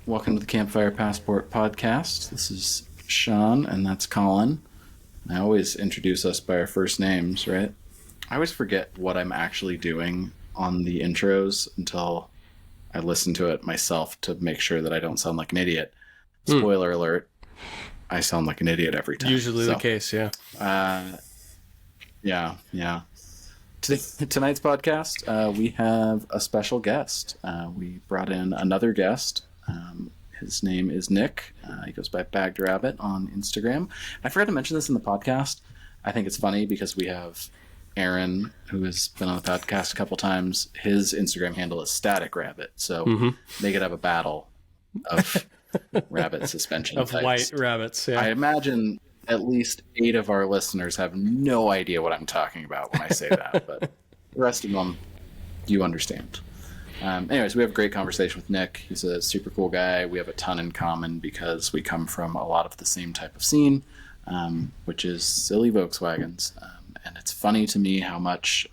Welcome to the Campfire Passport podcast. This is Sean, and that's Colin. I always introduce us by our first names, right? I always forget what I'm actually doing on the intros until I listen to it myself to make sure that I don't sound like an idiot. Spoiler alert, I sound like an idiot every time. Usually the case, yeah. Yeah. Tonight's podcast, we have a special guest. We brought in another guest. His name is Nick. He goes by Bagged Rabbit on Instagram. I forgot to mention this in the podcast. I think it's funny because we have Aaron, who has been on the podcast a couple times. His Instagram handle is Static Rabbit, so they could have a battle of rabbit suspension of types. White rabbits. Yeah, I imagine at least 8 of our listeners have no idea what I'm talking about when I say that, but the rest of them, you understand. Anyways, we have a great conversation with Nick. He's a super cool guy. We have a ton in common because we come from a lot of the same type of scene, which is silly Volkswagens. And it's funny to me how much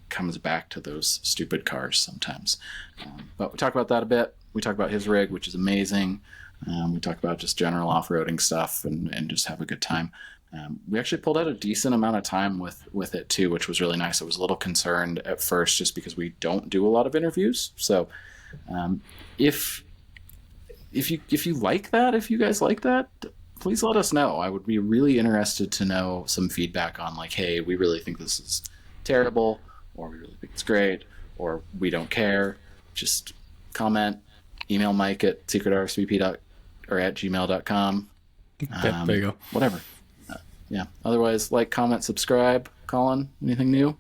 comes back to those stupid cars sometimes. But we talk about that a bit. We talk about his rig, which is amazing. We talk about just general off-roading stuff and just have a good time. We actually pulled out a decent amount of time with it too, which was really nice. I was a little concerned at first just because we don't do a lot of interviews. So if you like that, if you guys like that, please let us know. I would be really interested to know some feedback on like, hey, we really think this is terrible, or we really think it's great, or we don't care. Just comment, email Mike at secretrsvp or at gmail.com. there you go. Whatever. Yeah. Otherwise, like, comment, subscribe. Colin, anything new?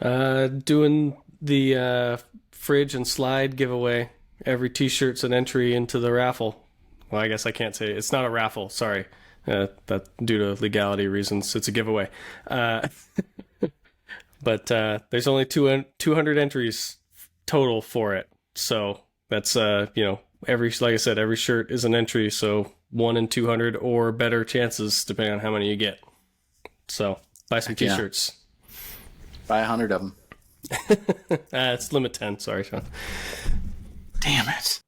Doing the fridge and slide giveaway. Every t-shirt's an entry into the raffle. Well, I guess I can't say it's not a raffle. Sorry, that due to legality reasons, it's a giveaway. But there's only 200 entries total for it. So that's like I said, every shirt is an entry. So 1 in 200 or better chances depending on how many you get. So buy some t-shirts. Buy 100 of them. It's limit 10. Sorry, Sean. Damn it.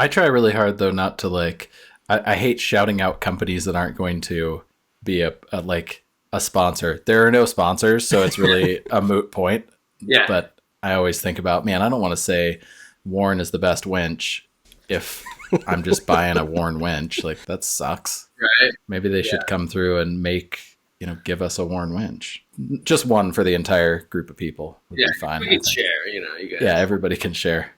I try really hard though not to I hate shouting out companies that aren't going to be a sponsor. There are no sponsors, so it's really a moot point. Yeah. But I always think about, man, I don't want to say Warren is the best winch if I'm just buying a Warren winch. Like, that sucks. Right. Maybe they should come through and give us a Warren winch. Just one for the entire group of people would be fine. We can share, you guys. Yeah, everybody can share.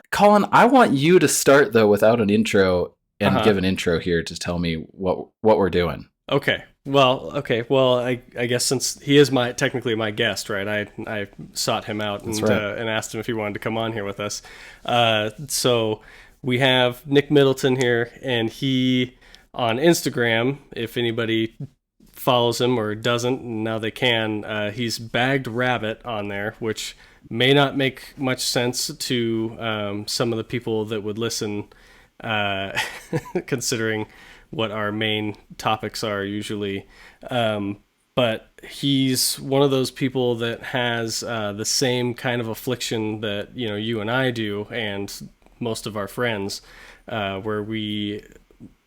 Colin, I want you to start though without an intro and give an intro here to tell me what we're doing. Okay. Well, I guess since he is technically my guest, right? I sought him out and asked him if he wanted to come on here with us. So we have Nick Middleton here, and he on Instagram, if anybody follows him or doesn't, now they can. He's Bagged Rabbit on there, which may not make much sense to some of the people that would listen, considering what our main topics are usually. But he's one of those people that has the same kind of affliction that you and I do, and most of our friends, where we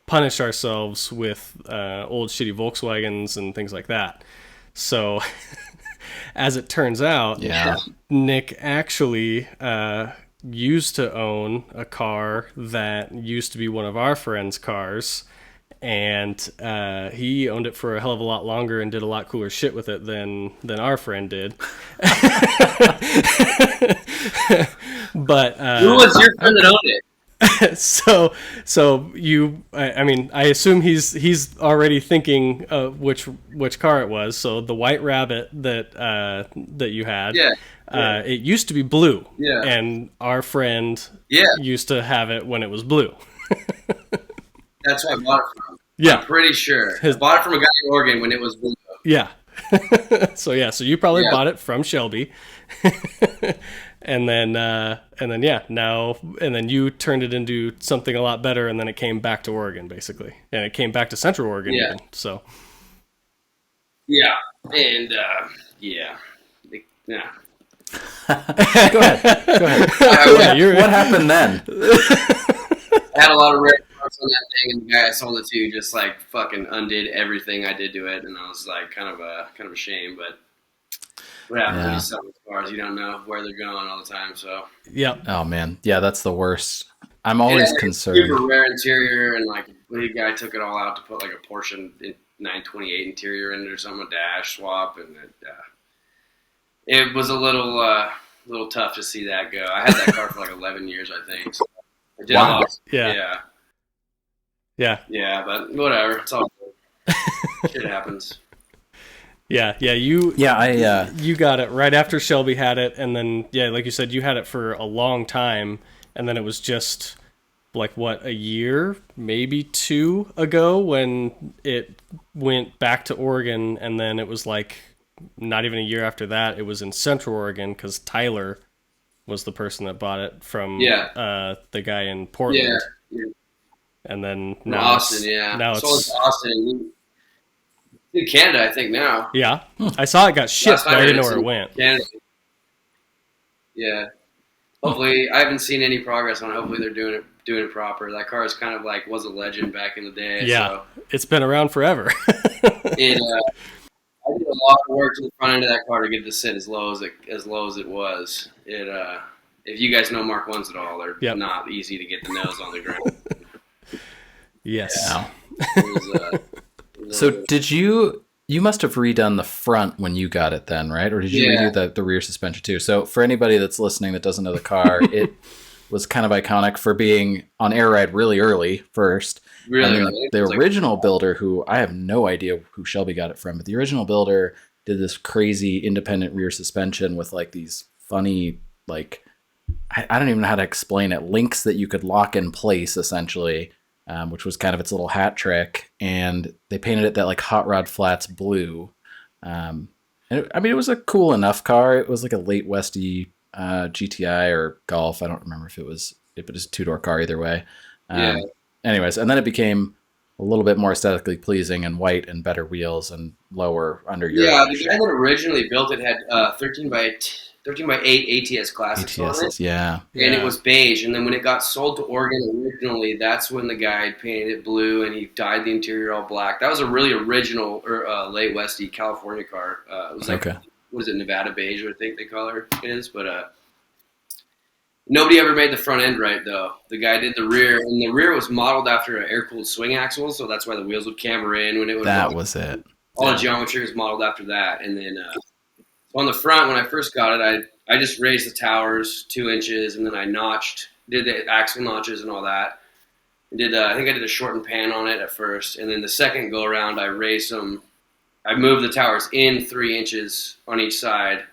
punish ourselves with old shitty Volkswagens and things like that. So as it turns out, Nick actually used to own a car that used to be one of our friends' cars, and he owned it for a hell of a lot longer and did a lot cooler shit with it than our friend did. But who was your friend that owned it? So I mean, I assume he's already thinking which car it was. So the White Rabbit that you had, Yeah. it used to be blue, Yeah. and our friend Yeah. used to have it when it was blue. That's who I bought it from. Yeah. I'm pretty sure. I bought it from a guy in Oregon when it was blue. Yeah. So you probably Yeah. bought it from Shelby. And then you turned it into something a lot better, and then it came back to Oregon, basically, and it came back to Central Oregon. Yeah. Even, so. Yeah, and yeah. Go ahead. What happened then? I had a lot of rare parts on that thing, and the guy I sold it to just like fucking undid everything I did to it, and I was like kind of a shame, but what happens when you sell these cars? You don't know where they're going all the time, so. Yeah. Oh man, yeah, that's the worst. I'm always concerned. Super rare interior, and like the guy took it all out to put like a Porsche 928 interior in it or something, a dash swap, and it was a little tough to see that go. I had that car for like 11 years, I think. So I did wow. Yeah, but whatever. It's all good. Shit happens. Yeah, you got it right after Shelby had it, and then like you said, you had it for a long time, and then it was just like a year, maybe 2 ago when it went back to Oregon, and then it was like not even a year after that, it was in Central Oregon because Tyler was the person that bought it from the guy in Portland. Yeah. And then from now Austin, now sold it to Austin. In Canada, I think now. Yeah, I saw it got shipped, but I didn't know where it went. Canada. Yeah. Hopefully, I haven't seen any progress on it. Hopefully, they're doing it proper. That car is kind of like was a legend back in the day. Yeah, so. It's been around forever. I did a lot of work to the front end of that car to get it to sit as low as it was. If you guys know Mark ones at all, they're not easy to get the nose on the ground. Yes. Yeah. It was, so did you must have redone the front when you got it then, right? Or did you redo the rear suspension too? So for anybody that's listening that doesn't know the car, it was kind of iconic for being on air ride really early first. Really and early. The original builder, who I have no idea who Shelby got it from, but the original builder did this crazy independent rear suspension with like these funny, like, I don't even know how to explain it, links that you could lock in place essentially. Which was kind of its little hat trick, and they painted it that like Hot Rod Flats blue. And it was a cool enough car. It was like a late Westy GTI or Golf. I don't remember if it was a 2-door car either way. Anyways, and then it became a little bit more aesthetically pleasing and white and better wheels and lower under your. Yeah, the guy that originally built it had 13 by 8 ATS classics on it. Yeah. And it was beige. And then when it got sold to Oregon originally, that's when the guy painted it blue and he dyed the interior all black. That was a really original late Westy California car. It was like, what is it, Nevada beige, I think they call it is. But nobody ever made the front end right, though. The guy did the rear, and the rear was modeled after an air-cooled swing axle, so that's why the wheels would camber in when it would. That was it. All the geometry was modeled after that, and then on the front, when I first got it, I just raised the towers 2 inches, and then I did the axle notches and all that. I think I did a shortened pan on it at first, and then the second go around, I raised them. I moved the towers in 3 inches on each side,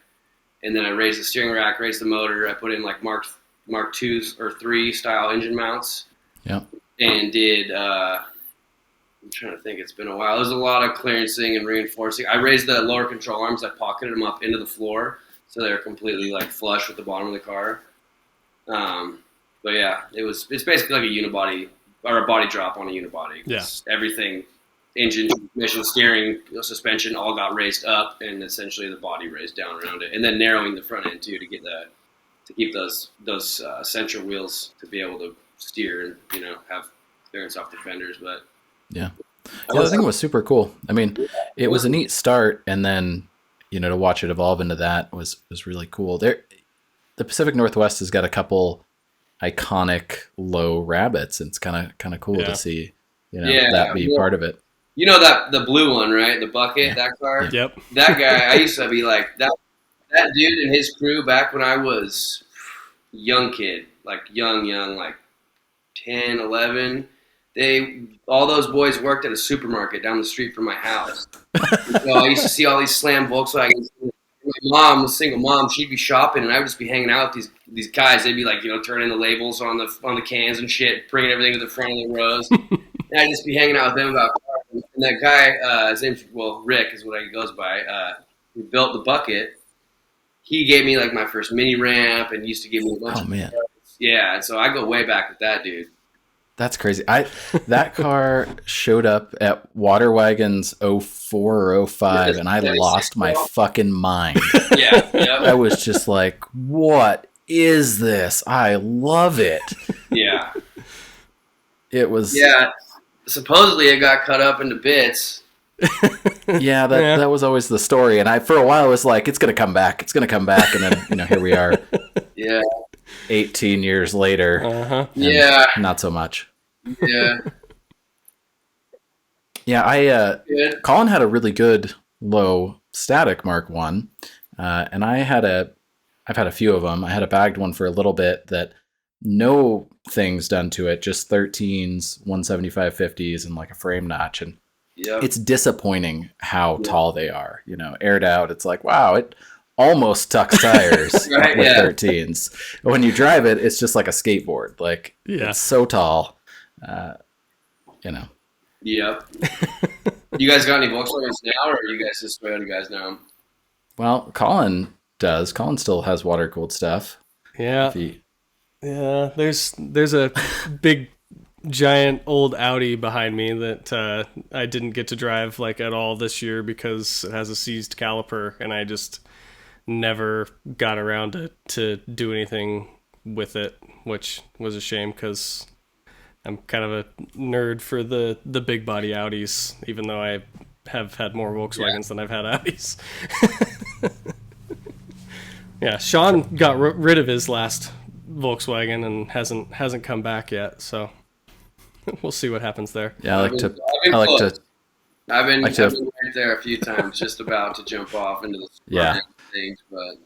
and then I raised the steering rack, raised the motor. I put in like Mark 2s or 3 style engine mounts. Yep. And did. I'm trying to think. It's been a while. There's a lot of clearancing and reinforcing. I raised the lower control arms. I pocketed them up into the floor, so they're completely like flush with the bottom of the car. But yeah, it's basically like a unibody or a body drop on a unibody. Yeah. Everything, engine, transmission, steering, suspension, all got raised up, and essentially the body raised down around it, and then narrowing the front end too to keep those central wheels to be able to steer and have clearance off the fenders, but. Yeah, I think it was super cool. I mean, it was a neat start, and then to watch it evolve into that was really cool. The Pacific Northwest has got a couple iconic low rabbits, and it's kind of cool to see that be part of it. You know that the blue one, right? The bucket, that car. Yep. That guy, I used to be like that dude and his crew back when I was young kid, like young, like 10, 11. All those boys worked at a supermarket down the street from my house. So I used to see all these slam Volkswagens. My mom, a single mom, she'd be shopping, and I would just be hanging out with these guys. They'd be like, turning the labels on the cans and shit, bringing everything to the front of the rows. And I'd just be hanging out with them about cars. And that guy, his name's Rick is what he goes by. Who built the bucket? He gave me like my first mini ramp, and used to give me a bunch of man. cars. Yeah, and so I go way back with that dude. That's crazy. That car showed up at Waterwagon's 04 or 05, and I lost my fucking mind. Yeah. I was just like, what is this? I love it. Yeah. It was... Yeah. Supposedly it got cut up into bits. Yeah, that was always the story. And for a while I was like, it's going to come back. It's going to come back. And then, here we are. Yeah. 18 years later. Uh-huh. Yeah. Not so much. Yeah. Yeah, Colin had a really good low static Mark 1. And I've had a few of them. I had a bagged one for a little bit that no things done to it, just 13s, 175 50s, and like a frame notch. And it's disappointing how tall they are. Aired out, it's like, wow, it almost tucks tires with 13s. When you drive it, it's just like a skateboard. Like, it's so tall. Yep. You guys got any Volkswagens now, or are you guys just Toyota guys now? Well, Colin does. Colin still has water cooled stuff. Yeah. Yeah. There's a big giant old Audi behind me that I didn't get to drive like at all this year because it has a seized caliper, and I just never got around to do anything with it, which was a shame because I'm kind of a nerd for the big body Audis, even though I have had more Volkswagens than I've had Audis. Yeah, Sean got rid of his last Volkswagen and hasn't come back yet, so we'll see what happens there. Yeah, I've been right there a few times, just about to jump off into the things, but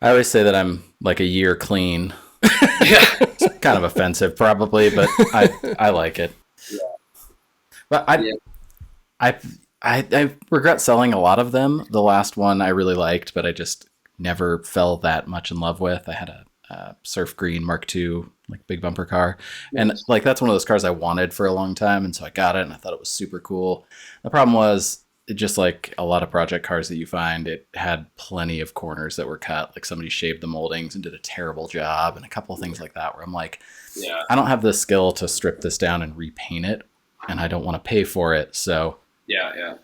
I always say that I'm like a year clean. yeah. It's kind of offensive, probably, but I like it. Yeah. But I regret selling a lot of them. The last one I really liked, but I just never fell that much in love with. I had a surf green Mark II, like big bumper car, and like that's one of those cars I wanted for a long time, and so I got it, and I thought it was super cool. The problem was, it just like a lot of project cars that you find, it had plenty of corners that were cut. Like somebody shaved the moldings and did a terrible job, and a couple of things like that where I'm like, I don't have the skill to strip this down and repaint it, and I don't want to pay for it. So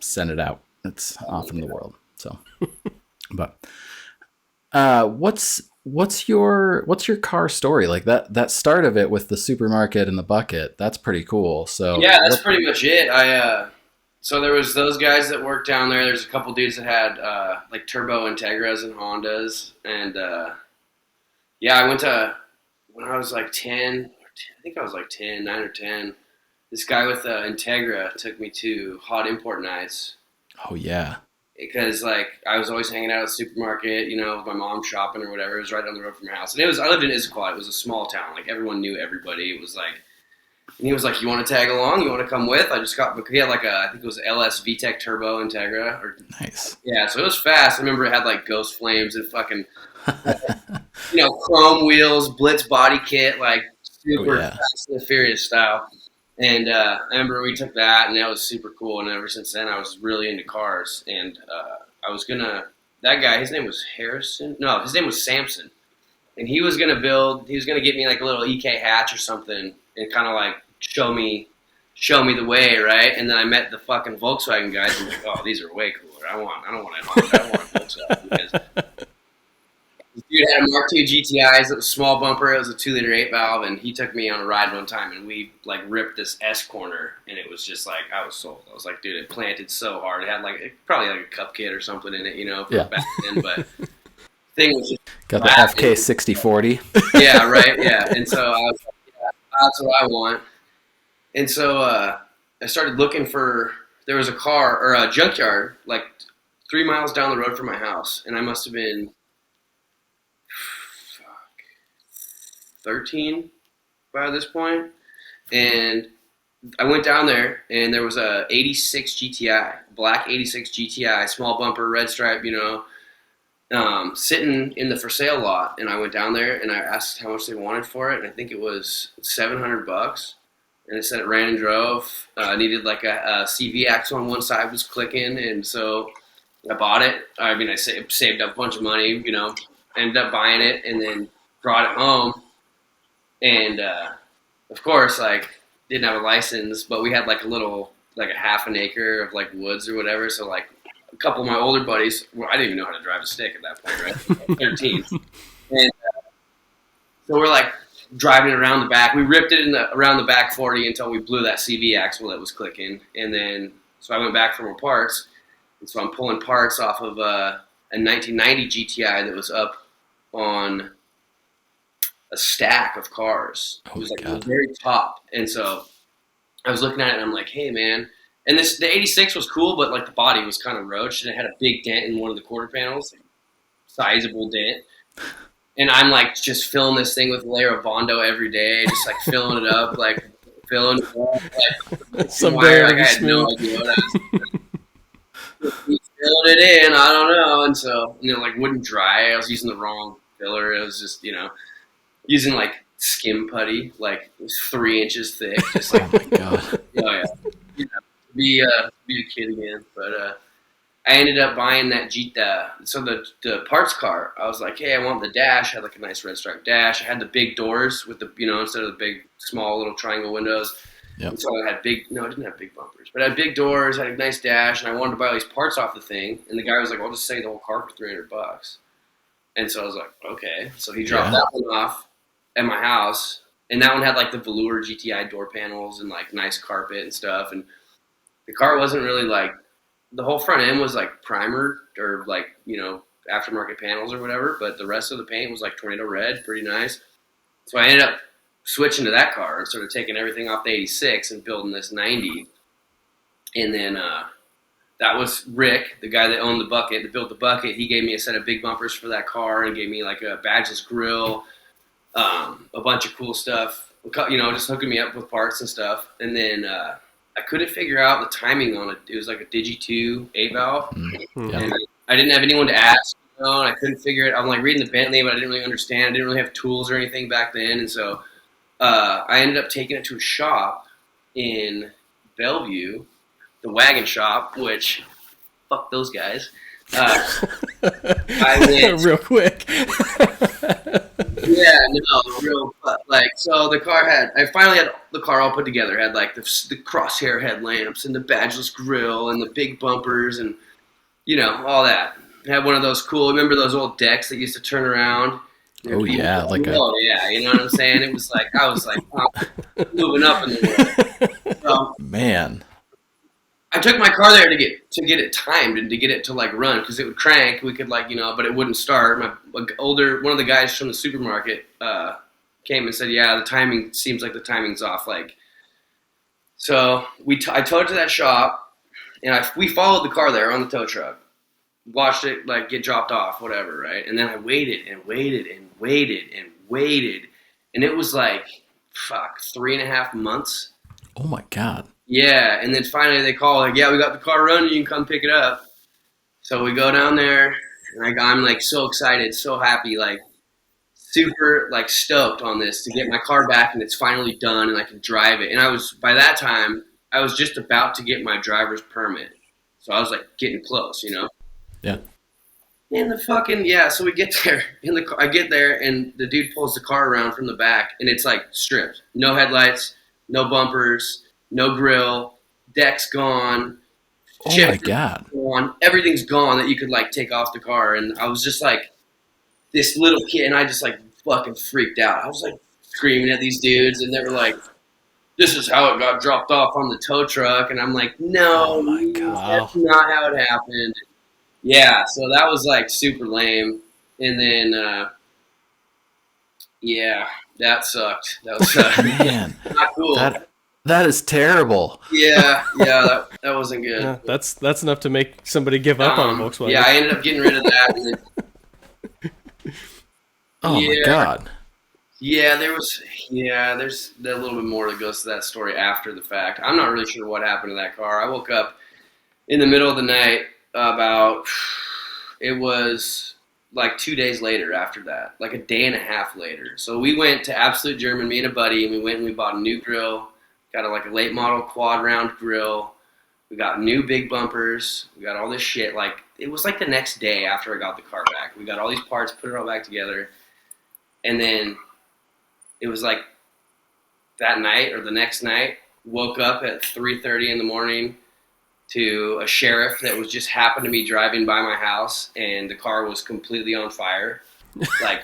send it out. It's off in the world. So, but what's your car story? Like that start of it with the supermarket and the bucket, that's pretty cool. So yeah, that's pretty much it. So there was those guys that worked down there. There's a couple dudes that had like turbo Integras and Hondas, and I went to, when I was like 10, I think I was like 10, 9 or 10. This guy with Integra took me to hot import nights. Oh yeah. Because like I was always hanging out at the supermarket, with my mom shopping or whatever. It was right down the road from her house, and I lived in Issaquah. It was a small town. Like everyone knew everybody. It was like. And he was like, "You want to tag along? You want to come with?" I just got. He had like I think it was LS VTEC Turbo Integra. Nice. Yeah, so it was fast. I remember it had like ghost flames and fucking, chrome wheels, Blitz body kit, like super Fast and the Furious style. And I remember we took that, and that was super cool. And ever since then, I was really into cars. And that guy, his name was Harrison. No, his name was Samson. And he was gonna get me like a little EK hatch or something, and kind of like show me the way, right? And then I met the fucking Volkswagen guys, and I'm like, oh, these are way cooler. I don't want a Honda, I want a Volkswagen. Because this dude had a Mark II GTIs. It was small bumper. It was a 2-liter 8-valve, and he took me on a ride one time, and we like ripped this S corner, and it was just like I was sold. I was like, dude, it planted so hard. It had probably like a cup kit or something in it, back then, but. Thing was just got the FK 6040. Yeah, right. Yeah, and so I was like, that's what I want. And so I started looking for. There was a car or a junkyard like 3 miles down the road from my house, and I must have been 13 by this point. And I went down there, and there was a 86 GTI, black 86 GTI, small bumper, red stripe, sitting in the for sale lot. And I went down there, and I asked how much they wanted for it, and I think it was $700. And it said it ran and drove. Needed like a CV axle on one side was clicking, and so I bought it. I mean, I saved up a bunch of money, ended up buying it, and then brought it home. And of course, like, didn't have a license, but we had like a half an acre of like woods or whatever. So like a couple of my older buddies, I didn't even know how to drive a stick at that point, right? 13. And so we're like driving around the back. We ripped it around the back 40 until we blew that CV axle that was clicking. And then, so I went back for more parts. And so I'm pulling parts off of a 1990 GTI that was up on a stack of cars. It was like the very top. And so I was looking at it, and I'm like, hey, man. And the 86 was cool, but like the body was kind of roached, and it had a big dent in one of the quarter panels, sizable dent. And I'm like just filling this thing with a layer of Bondo every day, just like filling it up, like filling it up. Like, someday I had no idea what I was doing. Filling it in, I don't know. And so, like wouldn't dry. I was using the wrong filler. It was just, using like skim putty, like it was 3 inches thick. Just like, oh my God. Oh yeah. Be a kid again. But I ended up buying that so the parts car. I was like, hey, I want the dash. I had like a nice red stripe dash. I had the big doors with the, instead of the big, small little triangle windows. Yep. And so I had I didn't have big bumpers, but I had big doors, had a nice dash, and I wanted to buy all these parts off the thing. And the guy was like, I'll just sell you the whole car for $300. And so I was like, okay. So he dropped that one off at my house, and that one had like the velour GTI door panels and like nice carpet and stuff. And the car wasn't really like, the whole front end was like primered or like, aftermarket panels or whatever, but the rest of the paint was like tornado red, pretty nice. So I ended up switching to that car and sort of taking everything off the 86 and building this 90. And then that was Rick, the guy that owned the bucket, that built the bucket. He gave me a set of big bumpers for that car and gave me like a badgeless grill, a bunch of cool stuff, just hooking me up with parts and stuff. And then I couldn't figure out the timing on it. It was like a Digi 2 8-valve. Mm-hmm. And I didn't have anyone to ask, and I couldn't figure it. I'm like reading the Bentley, but I didn't really understand. I didn't really have tools or anything back then. And so I ended up taking it to a shop in Bellevue, the wagon shop, which, fuck those guys. I went real quick. Yeah, no, real, like, so the car I finally had the car all put together. It had like the crosshair headlamps and the badgeless grille and the big bumpers and, all that. It had one of those cool, remember those old decks that used to turn around? Oh yeah, yeah, you know what I'm saying? It was like, I was like, moving up in the world. So, man. I took my car there to get it timed and to get it to like run because it would crank. We could but it wouldn't start. One of the guys from the supermarket came and said, "Yeah, the timing seems like the timing's off." Like, so I towed it to that shop, and we followed the car there on the tow truck, watched it like get dropped off, whatever, right? And then I waited and waited and waited and waited, and it was like 3.5 months. Oh my God. Yeah, and then finally they call, like, yeah, we got the car running, you can come pick it up. So we go down there, and I'm, like, so excited, so happy, like, super, like, stoked on this to get my car back, and it's finally done, and I can drive it. And by that time, I was just about to get my driver's permit. So I was, like, getting close, Yeah. And so we get there, I get there, and the dude pulls the car around from the back, and it's, like, stripped. No headlights, no bumpers, no grill, deck's gone. Oh my God. Gone. Everything's gone that you could like take off the car. And I was just like this little kid, and I just like fucking freaked out. I was like screaming at these dudes, and they were like, "This is how it got dropped off on the tow truck." And I'm like, "No, that's not how it happened." Yeah, so that was like super lame. And then that sucked. That was man, not cool. That is terrible. Yeah, that wasn't good. Yeah, that's enough to make somebody give up on a Volkswagen. Yeah, I ended up getting rid of that. And then, oh my God. Yeah, there's a little bit more that goes to that story after the fact. I'm not really sure what happened to that car. I woke up in the middle of the night it was like 2 days later after that, like a day and a half later. So we went to Absolute German, me and a buddy, and we went and we bought a new grill, got like a late model quad round grill. We got new big bumpers. We got all this shit. Like, it was like the next day after I got the car back. We got all these parts, put it all back together. And then it was like that night or the next night, woke up at 3:30 in the morning to a sheriff that was just happened to be driving by my house, and the car was completely on fire. Like,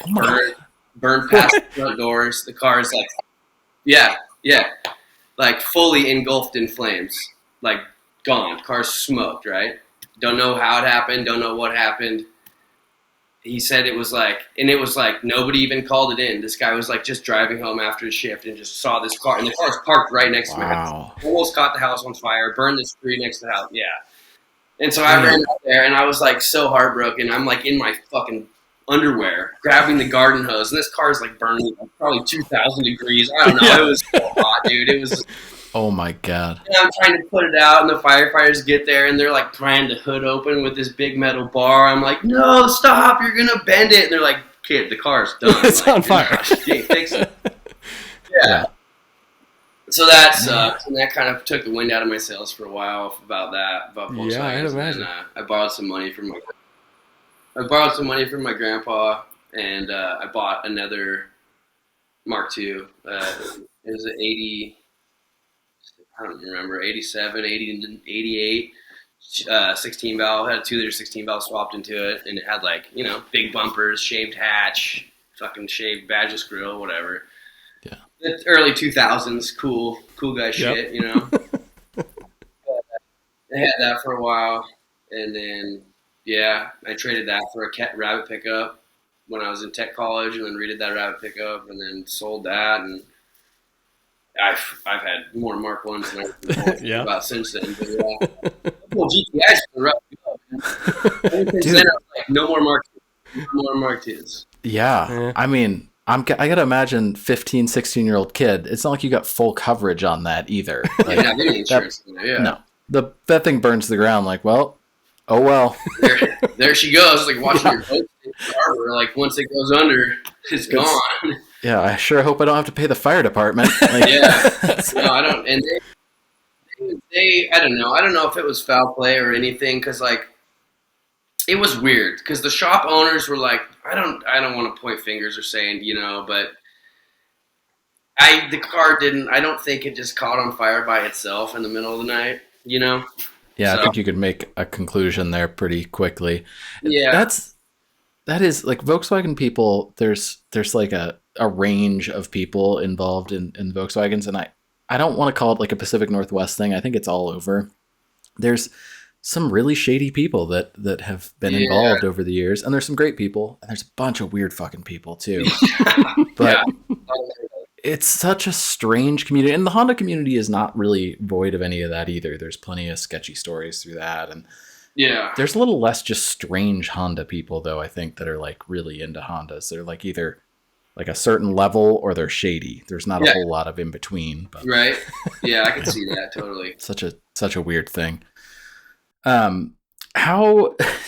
burned past the front doors. The car is like, yeah, like fully engulfed in flames. Like, gone. Car's smoked, right? Don't know how it happened. Don't know what happened. He said it was like nobody even called it in. This guy was like just driving home after his shift and just saw this car. And the car's parked right next to my house. Almost caught the house on fire, burned the tree next to the house. Yeah. And so I ran out there and I was like so heartbroken. I'm like in my fucking underwear, grabbing the garden hose. And this car's like burning like probably 2,000 degrees. I don't know. It was so hot, dude. It was. Oh my God. And I'm trying to put it out, and the firefighters get there, and they're like prying the hood open with this big metal bar. I'm like, no, stop, you're going to bend it. And they're like, kid, the car's done. It's like, on fire. Fix it. Yeah. So that sucked, and that kind of took the wind out of my sails for a while about Volkswagens. Yeah, I'd imagine. And I borrowed some money from my grandpa, and I bought another Mark II. It was an 80... I don't remember, 87, 80, 88, 16 valve, had a 2-liter 16 valve swapped into it, and it had like, big bumpers, shaved hatch, fucking shaved badgeless grill, whatever. Yeah. The early 2000s, cool guy shit, I had that for a while, and then, I traded that for a rabbit pickup when I was in tech college, and then redid that rabbit pickup, and then sold that, and I've had more Mark Ones than I've about since then. But, well, GTI's been rough. Dude. Then I was like, no more Mark IIs. Yeah. I mean, I gotta imagine 15, 16-year-old kid. It's not like you got full coverage on that either. Like, insurance. No, that thing burns to the ground. Like, well, oh well. There she goes. Like watching your boat in the harbor. Like once it goes under, it's gone. Yeah, I sure hope I don't have to pay the fire department. Like, no, I don't. And they, I don't know. I don't know if it was foul play or anything, because like it was weird. Because the shop owners were like, I don't want to point fingers or saying, but the car didn't. I don't think it just caught on fire by itself in the middle of the night. Yeah, so, I think you could make a conclusion there pretty quickly. Yeah, that is like Volkswagen people. There's like a range of people involved in Volkswagens, and I don't want to call it like a Pacific Northwest thing. I think it's all over. There's some really shady people that have been involved over the years, and there's some great people, and there's a bunch of weird fucking people too. But it's such a strange community, and the Honda community is not really void of any of that either. There's plenty of sketchy stories through that, and there's a little less just strange Honda people though. I think that are like really into Hondas. They're like either like a certain level or they're shady. There's not a whole lot of in between. But. Right. Yeah, I can see that totally. Such a weird thing.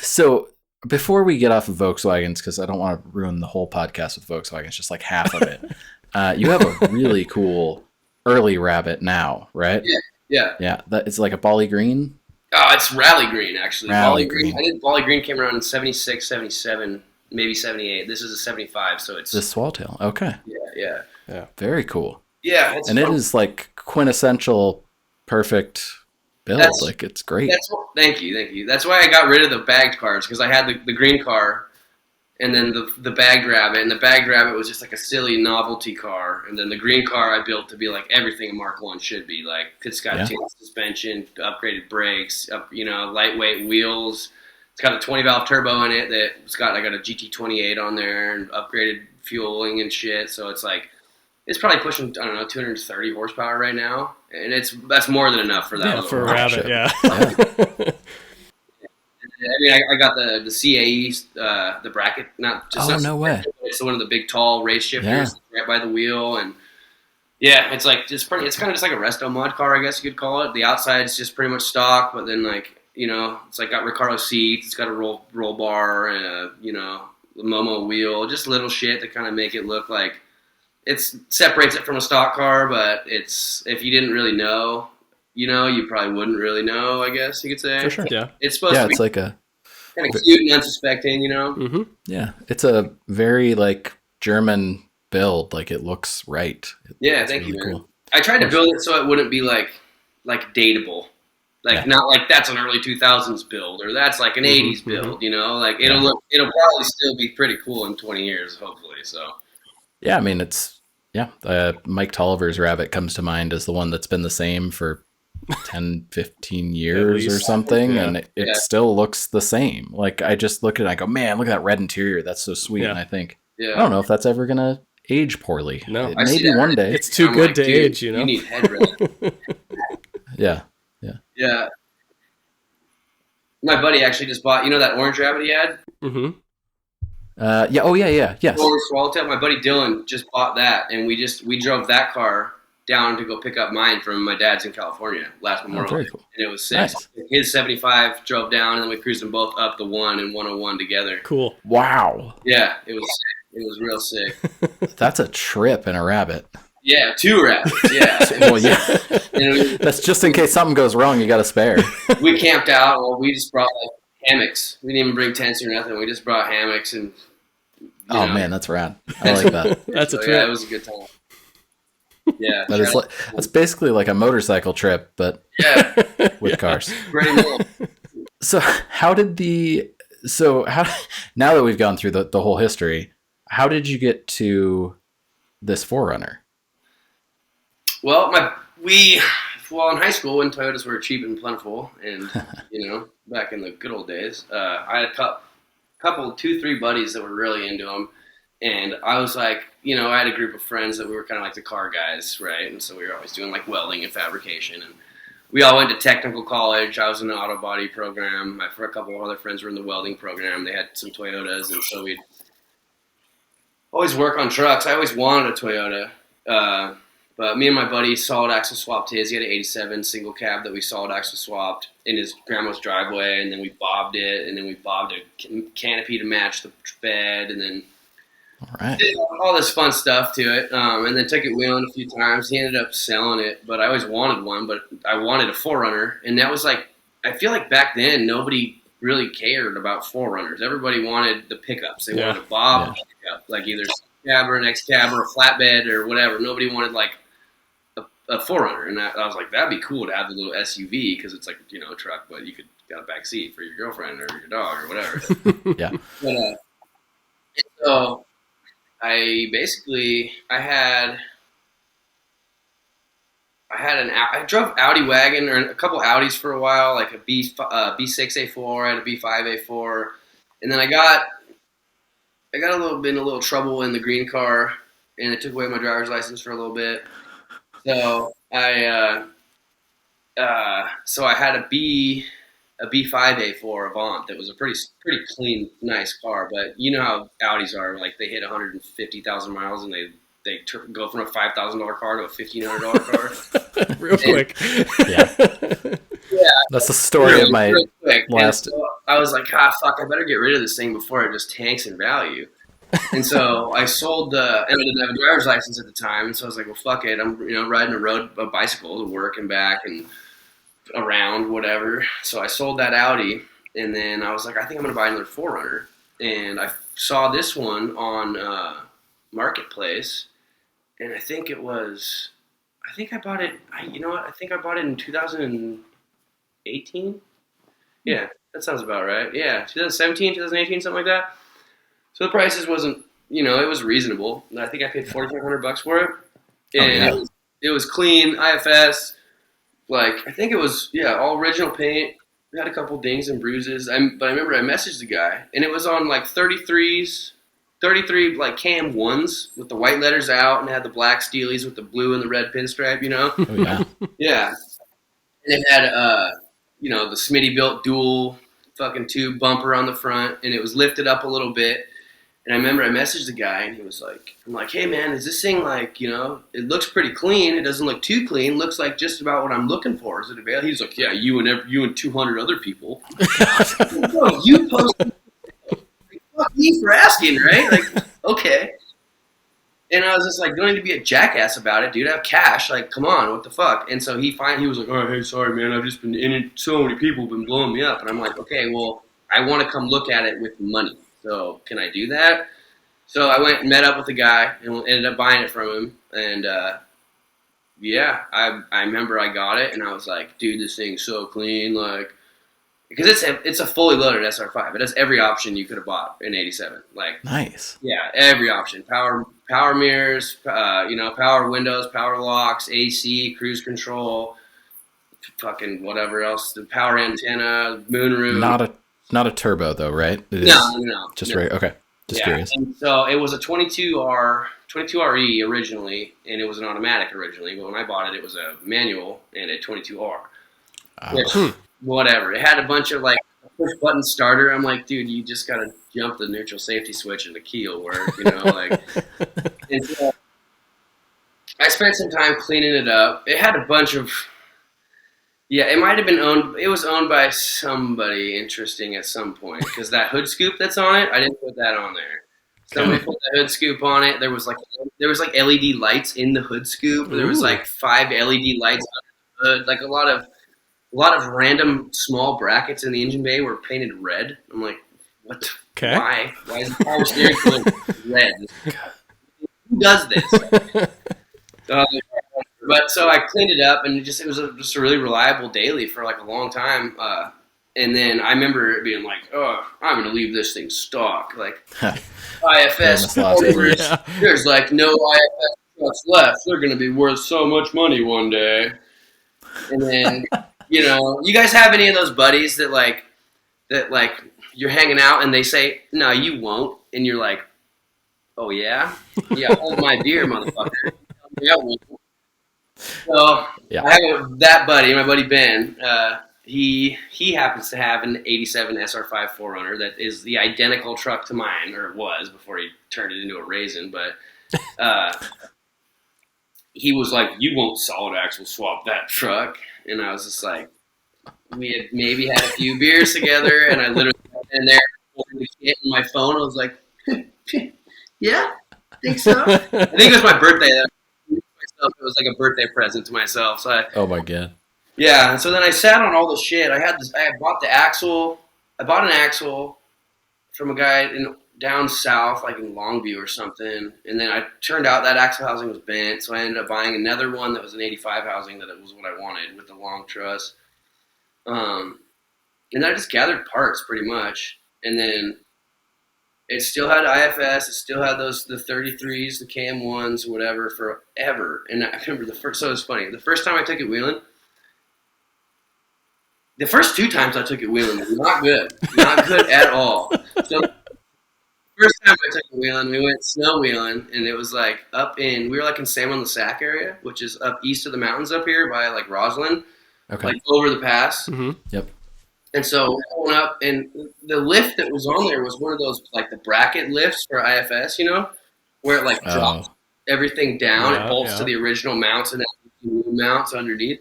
So before we get off of Volkswagens, because I don't want to ruin the whole podcast with Volkswagens, just like half of it. You have a really cool early Rabbit now, right? Yeah. It's like a Bali green. Oh, it's Rally Green actually. Rally Green. I think Bali Green came around in 76, 77. Maybe 78. This is a 75, so it's... The Swallowtail. Okay. Yeah. Very cool. Yeah, it's and fun. It is like quintessential perfect build. Like, it's great. Thank you. That's why I got rid of the bagged cars, because I had the green car and then the bagged Rabbit, and the bagged Rabbit was just like a silly novelty car, and then the green car I built to be like everything a Mark I should be. Like, it's got tinted suspension, upgraded brakes, lightweight wheels. It's got a 20-valve turbo in it I got a GT28 on there and upgraded fueling and shit. So it's like, it's probably pushing, 230 horsepower right now. And that's more than enough for that. Yeah, for a Rabbit, yeah. I mean, I got the CAE, the bracket, not just. Oh, no way. It's one of the big tall race shifters right by the wheel, and yeah, it's like it's kind of just like a resto mod car, I guess you could call it. The outside is just pretty much stock, but then like it's like got Recaro seats, it's got a roll bar, and a a Momo wheel, just little shit to kind of make it look like it separates it from a stock car. But it's if you didn't really know. You probably wouldn't really know, I guess you could say. For sure, yeah. It's supposed to be it's like a kind of cute and unsuspecting, Mm-hmm. Yeah, it's a very like German build. Like it looks right. Yeah, thank you, man. Cool. I tried to build it so it wouldn't be like dateable. Not like that's an early 2000s build or that's like an 80s build, Like it'll probably still be pretty cool in 20 years, hopefully. So. Yeah, I mean Mike Tolliver's Rabbit comes to mind as the one that's been the same for 10, 15 years or something, and it still looks the same. Like I just look at it, I go, man, look at that red interior. That's so sweet. And I think, I don't know if that's ever going to age poorly. No, maybe one day. It's too good to age, You need headrest. Yeah. My buddy actually just bought, that orange rabbit he had? Mm-hmm. Yes. Orange swallowtail. My buddy Dylan just bought that, and we drove that car down to go pick up mine from my dad's in California last Memorial Day. Cool. And it was sick. Nice. His 75 drove down, and then we cruised them both up the 1 and 101 together. Cool. Wow. Yeah, it was sick. It was real sick. That's a trip in a Rabbit. Yeah, 2 rabbits. Yeah. Well, yeah. That's just in case something goes wrong, you got a spare. We camped out. Well, we just brought hammocks. We didn't even bring tents or nothing. We just brought hammocks and. Man, that's rad. I like that. That's a trip. Yeah, it was a good time. Yeah, that's basically like a motorcycle trip, but with cars. So how now that we've gone through the whole history, how did you get to this 4Runner? Well, in high school when Toyotas were cheap and plentiful, and back in the good old days, I had a couple 2-3 buddies that were really into them. And I was like, I had a group of friends that we were kind of like the car guys, right? And so we were always doing like welding and fabrication. And we all went to technical college. I was in the auto body program. A couple of other friends were in the welding program. They had some Toyotas. And so we'd always work on trucks. I always wanted a Toyota. But me and my buddy solid axle swapped his. He had an 87 single cab that we solid axle swapped in his grandma's driveway. And then we bobbed it. And then we bobbed a canopy to match the bed. And then did all this fun stuff to it, and then took it wheeling a few times. He ended up selling it, but I always wanted one. But I wanted a 4Runner, and that was like, I feel like back then nobody really cared about 4Runners. Everybody wanted the pickups. They wanted a bob pickup, like either cab or an X cab or a flatbed or whatever. Nobody wanted like a 4Runner, and I was like, that'd be cool to have the little SUV because it's like a truck, but you could got a back seat for your girlfriend or your dog or whatever. Yeah. But, so. I drove Audi wagon or a couple Audis for a while, like a B6A4, I had a B5A4, and then I got a little trouble in the green car, and it took away my driver's license for a little bit. So I had a B5A4 Avant that was a pretty clean, nice car. But you know how Audis are, like they hit 150,000 miles and they go from a $5,000 car to a $1,500 car. Real quick. Yeah. That's the story of my last. So I was like, fuck, I better get rid of this thing before it just tanks in value. And so I sold and I didn't have a driver's license at the time. And so I was like, well, fuck it. I'm riding a bicycle to work and back and around whatever. So I sold that Audi, and then I was like, I think I'm gonna buy another 4Runner. And I saw this one on Marketplace, and I think I bought it. I think I bought it in 2018. Yeah, that sounds about right. Yeah, 2017, 2018, something like that. So the prices wasn't, it was reasonable. I think I paid $4,500 for it, and it was clean IFS. Like, I think it was, all original paint. It had a couple dings and bruises. But I remember I messaged the guy, and it was on, like, 33 like, cam 1s with the white letters out, and it had the black steelies with the blue and the red pinstripe, Oh, yeah. Yeah. And it had, the Smitty-built dual fucking tube bumper on the front, and it was lifted up a little bit. And I remember I messaged the guy, and he was like, I'm like, hey, man, is this thing like, you know, it looks pretty clean. It doesn't look too clean. Looks like just about what I'm looking for. Is it available? He's like, yeah, you and 200 other people. Bro, you posted. Fuck me for asking, right? Like, okay. And I was just like, don't need to be a jackass about it, dude. I have cash. Like, come on, what the fuck? And so he was like, oh, hey, sorry, man. I've just been in it. So many people have been blowing me up. And I'm like, okay, well, I want to come look at it with money. So can I do that? So I went and met up with the guy and ended up buying it from him. And, yeah, I remember I got it, and I was like, dude, this thing's so clean. Like, because it's a fully loaded SR5. It has every option you could have bought in '87. Like, Nice. Yeah, every option. Power mirrors, power windows, power locks, AC, cruise control, fucking whatever else. The power antenna, moonroof. Not a turbo though, right? No. Just right. Okay. Just curious. And so it was a 22RE originally, and it was an automatic originally. But when I bought it, it was a manual and a 22R. Which, whatever. It had a bunch of like push button starter. I'm like, dude, you just gotta jump the neutral safety switch and the key will work, you know, like. And so I spent some time cleaning it up. It had a bunch of, it might have been it was owned by somebody interesting at some point, because that hood scoop that's on it, I didn't put that on there. Somebody put the hood scoop on it. There was like LED lights in the hood scoop. There was like 5 LED lights on the hood, like a lot of random small brackets in the engine bay were painted red. I'm like, what? Okay. Why? Why is the power steering wheel red? Who does this? But so I cleaned it up, and it was just a really reliable daily for like a long time. And then I remember it being like, oh, I'm going to leave this thing stock. Like, IFS orders, there's like no IFS trucks left. They're going to be worth so much money one day. And then, you know, you guys have any of those buddies that you're hanging out and they say, no, you won't. And you're like, oh, yeah? Yeah, hold my beer, motherfucker. Yeah, I won't. So I have that buddy, my buddy Ben. He happens to have an '87 SR5 4runner that is the identical truck to mine, or it was before he turned it into a raisin. But he was like, "You won't solid axle swap that truck," and I was just like, we had maybe had a few beers together, and I literally went in there holding the kit in my phone. I was like, "Yeah, I think so." I think it was my birthday. It was like a birthday present to myself. So oh my god. Yeah, and so then I sat on all the shit. I had bought the axle. I bought an axle from a guy down south, like in Longview or something. And then I turned out that axle housing was bent, so I ended up buying another one that was an '85 housing that it was what I wanted with the long truss. And then I just gathered parts pretty much, and then it still had IFS. It still had the 33s, the KM1s, whatever, forever. And I remember so it was funny. The first time I took it wheeling, the first 2 times I took it wheeling was not good. Not good at all. So the first time I took it wheeling, we went snow wheeling, and it was like we were like in Salmon the Sac area, which is up east of the mountains up here by like Roslyn, like over the pass. Mm-hmm. Yep. And so going up, and the lift that was on there was one of those like the bracket lifts for IFS, you know, where it like drops everything down. It bolts to the original mounts and then mounts underneath.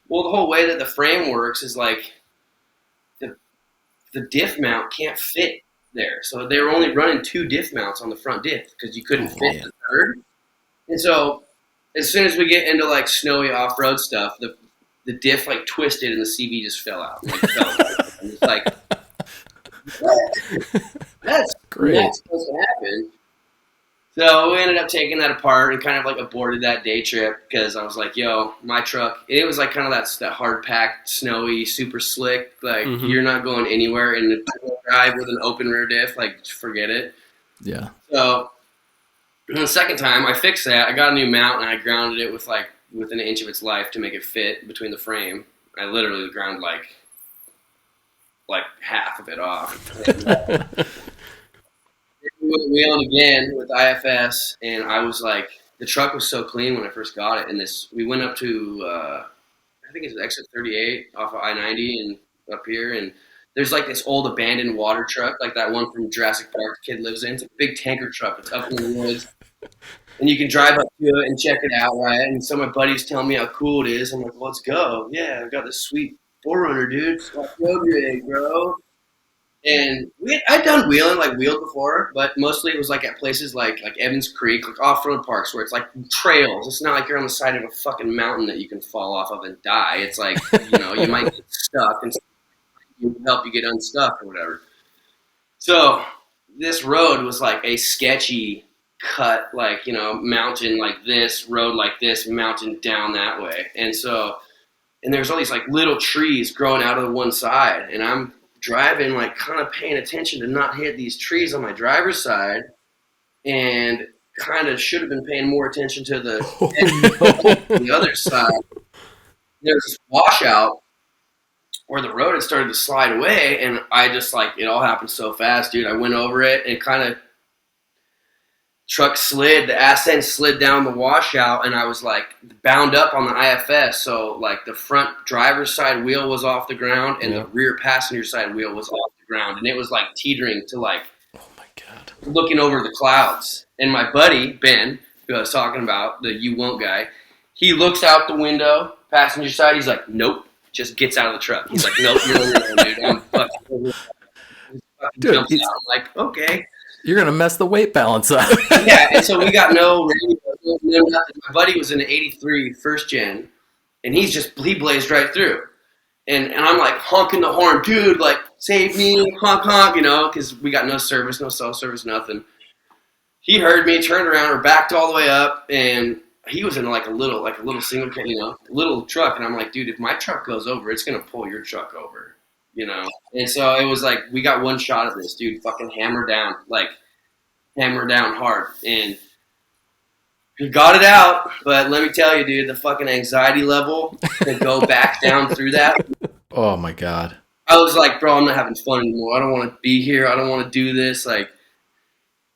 Well, the whole way that the frame works is like the diff mount can't fit there. So they were only running 2 diff mounts on the front diff because you couldn't fit the third. And so as soon as we get into like snowy off-road stuff, the diff like twisted and the CV just fell out. Like, and it's like, that's great. Not supposed to happen. So we ended up taking that apart and kind of like aborted that day trip because I was like, yo, my truck, it was like kind of that hard packed, snowy, super slick. Like you're not going anywhere in the drive with an open rear diff. Like, forget it. Yeah. So the second time I fixed that, I got a new mount and I grounded it within an inch of its life to make it fit between the frame. I literally ground like half of it off. And, we went wheeling again with IFS, and I was like, the truck was so clean when I first got it. And we went up to, I think it's exit 38 off of I-90 and up here, and there's like this old abandoned water truck, like that one from Jurassic Park the kid lives in. It's a big tanker truck. It's up in the woods. And you can drive up to it and check it out, right? And so my buddy's telling me how cool it is. I'm like, well, let's go. Yeah, I got this sweet 4runner, dude. It's got road rig, bro. And I'd done wheeled before, but mostly it was like at places like Evans Creek, like off-road parks where it's like trails. It's not like you're on the side of a fucking mountain that you can fall off of and die. It's like, you might get stuck and you help you get unstuck or whatever. So this road was like a sketchy cut, like, mountain like this, road like this, mountain down that way. And there's all these like little trees growing out of the one side. And I'm driving, like kind of paying attention to not hit these trees on my driver's side, and kind of should have been paying more attention to the other side. There's this washout where the road had started to slide away, and I just it all happened so fast, dude. I went over it and kind of truck slid, the ass end slid down the washout, and I was like bound up on the IFS. So like the front driver's side wheel was off the ground and the rear passenger side wheel was off the ground. And it was like teetering to like, oh my God, looking over the clouds. And my buddy, Ben, who I was talking about, the you won't guy, he looks out the window, passenger side. He's like, nope, just gets out of the truck. He's like, nope, you're over there, dude. I'm fucking dude, jumps out. I'm like, okay. You're going to mess the weight balance up. Yeah, and so we got no radio, no nothing. My buddy was in an 83 first gen, and he blazed right through. And I'm like honking the horn, dude, like, save me, honk, honk, because we got no service, no cell service, nothing. He heard me, turned around, or backed all the way up, and he was in like a little single, little truck. And I'm like, dude, if my truck goes over, it's going to pull your truck over. And so it was like, we got one shot at this, dude, fucking hammer down hard. And we got it out, but let me tell you, dude, the fucking anxiety level to go back down through that. Oh my God. I was like, bro, I'm not having fun anymore. I don't want to be here. I don't want to do this.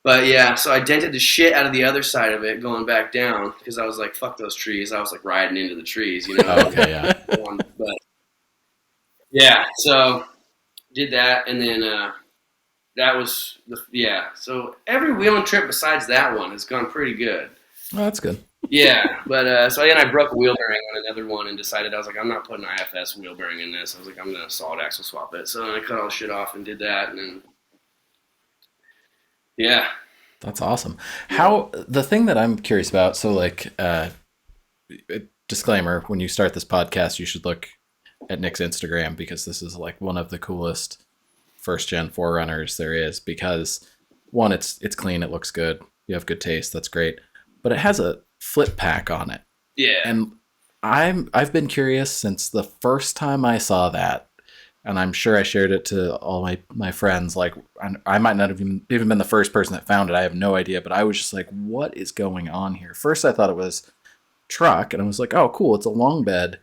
But yeah, so I dented the shit out of the other side of it going back down because I was like, fuck those trees. I was like riding into the trees, Okay, yeah. But yeah, so did that, and then that was so every wheeling trip besides that one has gone pretty good. Oh, that's good. Yeah, but so then I broke a wheel bearing on another one and decided, I was like, I'm not putting IFS wheel bearing in this. I was like, I'm going to solid axle swap it. So then I cut all the shit off and did that, and then yeah. That's awesome. The thing that I'm curious about, so like disclaimer, when you start this podcast, you should look at Nick's Instagram, because this is like one of the coolest first gen 4runners there is, because one, it's clean, it looks good, you have good taste, that's great, but it has a Flippac on it. Yeah. And I've been curious since the first time I saw that, and I'm sure I shared it to all my friends. Like, I might not have even been the first person that found it. I have no idea, but I was just like, what is going on here? First, I thought it was truck, and I was like, oh, cool, it's a long bed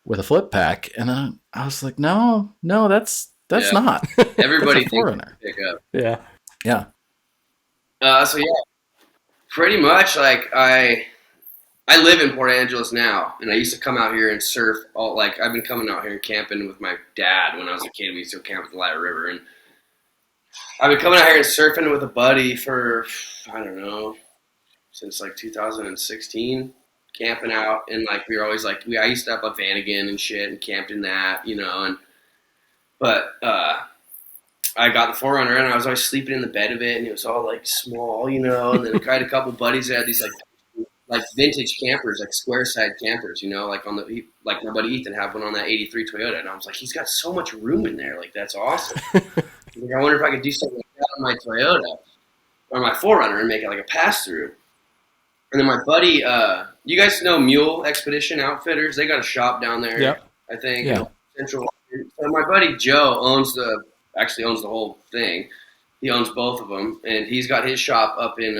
with a Flippac. And then I was like, no, that's not. Everybody that's a thinks 4runner. Pick up. yeah. So yeah, pretty much like I live in Port Angeles now, and I used to come out here and surf I've been coming out here and camping with my dad when I was a kid. We used to camp at the Light River, and I've been coming out here and surfing with a buddy for, I don't know, since like 2016, camping out, and like we were always like, I used to have a Vanagon and shit and camped in that, but I got the 4runner, and I was always sleeping in the bed of it, and it was all like small, and then I had a couple buddies that had these like vintage campers, like square side campers, like like my buddy Ethan had one on that 83 Toyota, and I was like, he's got so much room in there, like that's awesome. Like, I wonder if I could do something like that on my Toyota or my 4runner and make it like a pass through. And then my buddy, you guys know Mule Expedition Outfitters? They got a shop down there, Yep. I think, Yeah. Central. So my buddy Joe actually owns the whole thing. He owns both of them, and he's got his shop up in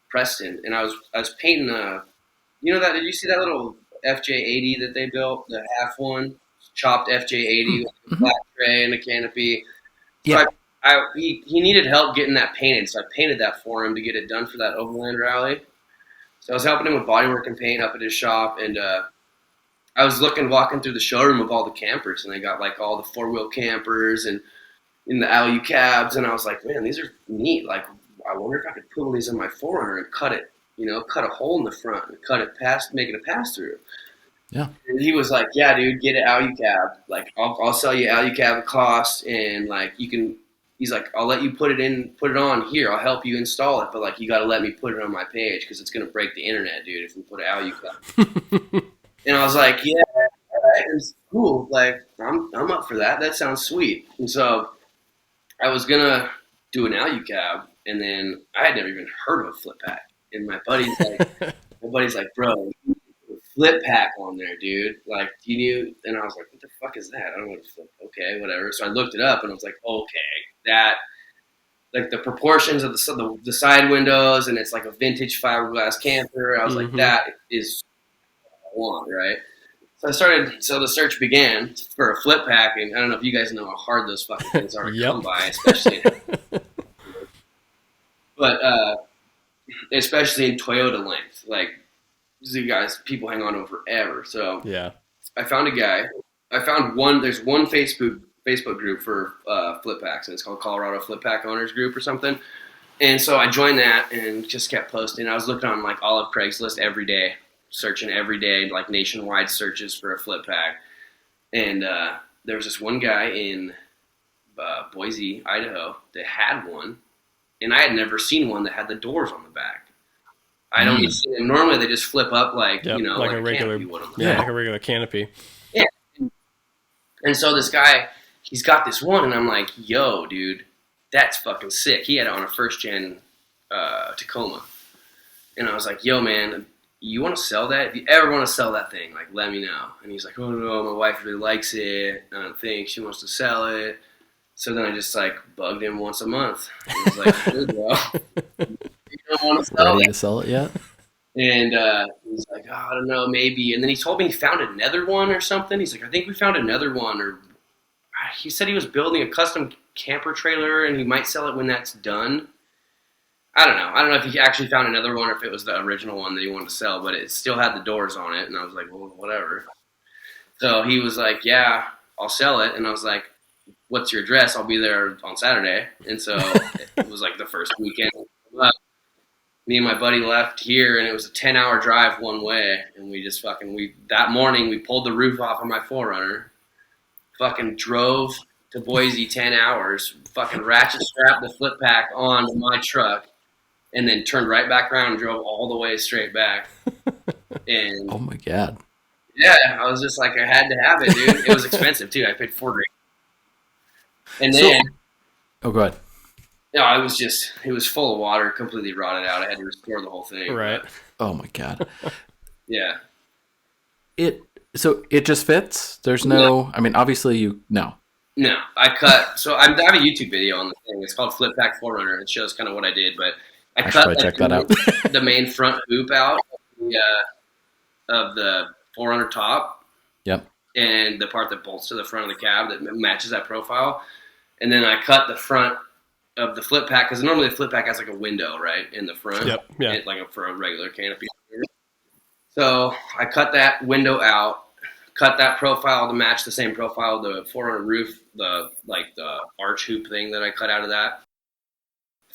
Preston. And I was painting did you see that little FJ80 that they built, the half one, chopped FJ80 with a flat tray and a canopy? Yeah. So he needed help getting that painted, so I painted that for him to get it done for that Overland rally. So I was helping him with bodywork and paint up at his shop, and I was walking through the showroom of all the campers, and they got like all the 4-wheel campers and in the Alu cabs, and I was like, man, these are neat. Like, I wonder if I could put one of these in my 4Runner and cut it, cut a hole in the front and cut it past, make it a pass through. Yeah. And he was like, yeah, dude, get an Alu cab. Like, I'll sell you Alu cab at cost, and like you can. He's like, I'll let you put it on here. I'll help you install it, but like you got to let me put it on my page because it's gonna break the internet, dude, if we put an Alu cab. And I was like, yeah, all right, it's cool. Like, I'm up for that. That sounds sweet. And so I was gonna do an Alu cab, and then I had never even heard of a Flippac. And my buddy's like, bro, you put a Flippac on there, dude. Like, you knew? And I was like, what the fuck is that? I don't know what a flip. Okay, whatever. So I looked it up, and I was like, okay, that. Like the proportions of the side windows, and it's like a vintage fiberglass camper. I was like, that is what I want, right? So the search began for a Flippac, and I don't know if you guys know how hard those fucking things are to come by, especially in Toyota length. Like, these guys, people hang on to them forever. So yeah, I found a guy. I found one. There's one Facebook group for Flippacs, and it's called Colorado Flippac Owners Group or something. And so I joined that and just kept posting. I was looking on like all of Craigslist every day, searching every day, like nationwide searches for a Flippac. And there was this one guy in Boise, Idaho, that had one, and I had never seen one that had the doors on the back. I don't see them. Normally they just flip up like like a regular, like a regular canopy. Yeah. And so this guy, he's got this one, and I'm like, yo, dude, that's fucking sick. He had it on a first-gen Tacoma. And I was like, yo, man, you want to sell that? If you ever want to sell that thing, like, let me know. And he's like, oh, no, my wife really likes it. I don't think she wants to sell it. So then I just, like, bugged him once a month. He was like, dude, bro, you don't want to sell Ready it? to sell it yet? And he's like, oh, I don't know, maybe. And then he told me he found another one or something. He's like, I think we found another one. Or he said he was building a custom camper trailer, and he might sell it when that's done. I don't know if he actually found another one or if it was the original one that he wanted to sell, but it still had the doors on it. And I was like, well, whatever. So he was like, yeah, I'll sell it. And I was like, what's your address? I'll be there on Saturday. And so it was like the first weekend. Me and my buddy left here, and it was a 10-hour drive one way. And we just that morning we pulled the roof off of my 4Runner, fucking drove to Boise 10 hours, fucking ratchet strapped the Flippac onto my truck, and then turned right back around and drove all the way straight back. And oh my God. Yeah, I was just like, I had to have it, dude. It was expensive too. I paid $4,000. And then, oh, go ahead. No, it was full of water, completely rotted out. I had to restore the whole thing. Right. But, oh my God. Yeah. So it just fits? There's no, I mean, obviously No, I cut. So I have a YouTube video on the thing. It's called Flippac 4runner. It shows kind of what I did, but I cut check that out. the main front hoop out of the 4runner top. Yep. And the part that bolts to the front of the cab that matches that profile. And then I cut the front of the Flippac, because normally the Flippac has like a window, right, in the front. Yep. Yeah. For a regular canopy. So I cut that window out, cut that profile to match the same profile of the 4runner roof, the arch hoop thing that I cut out of that.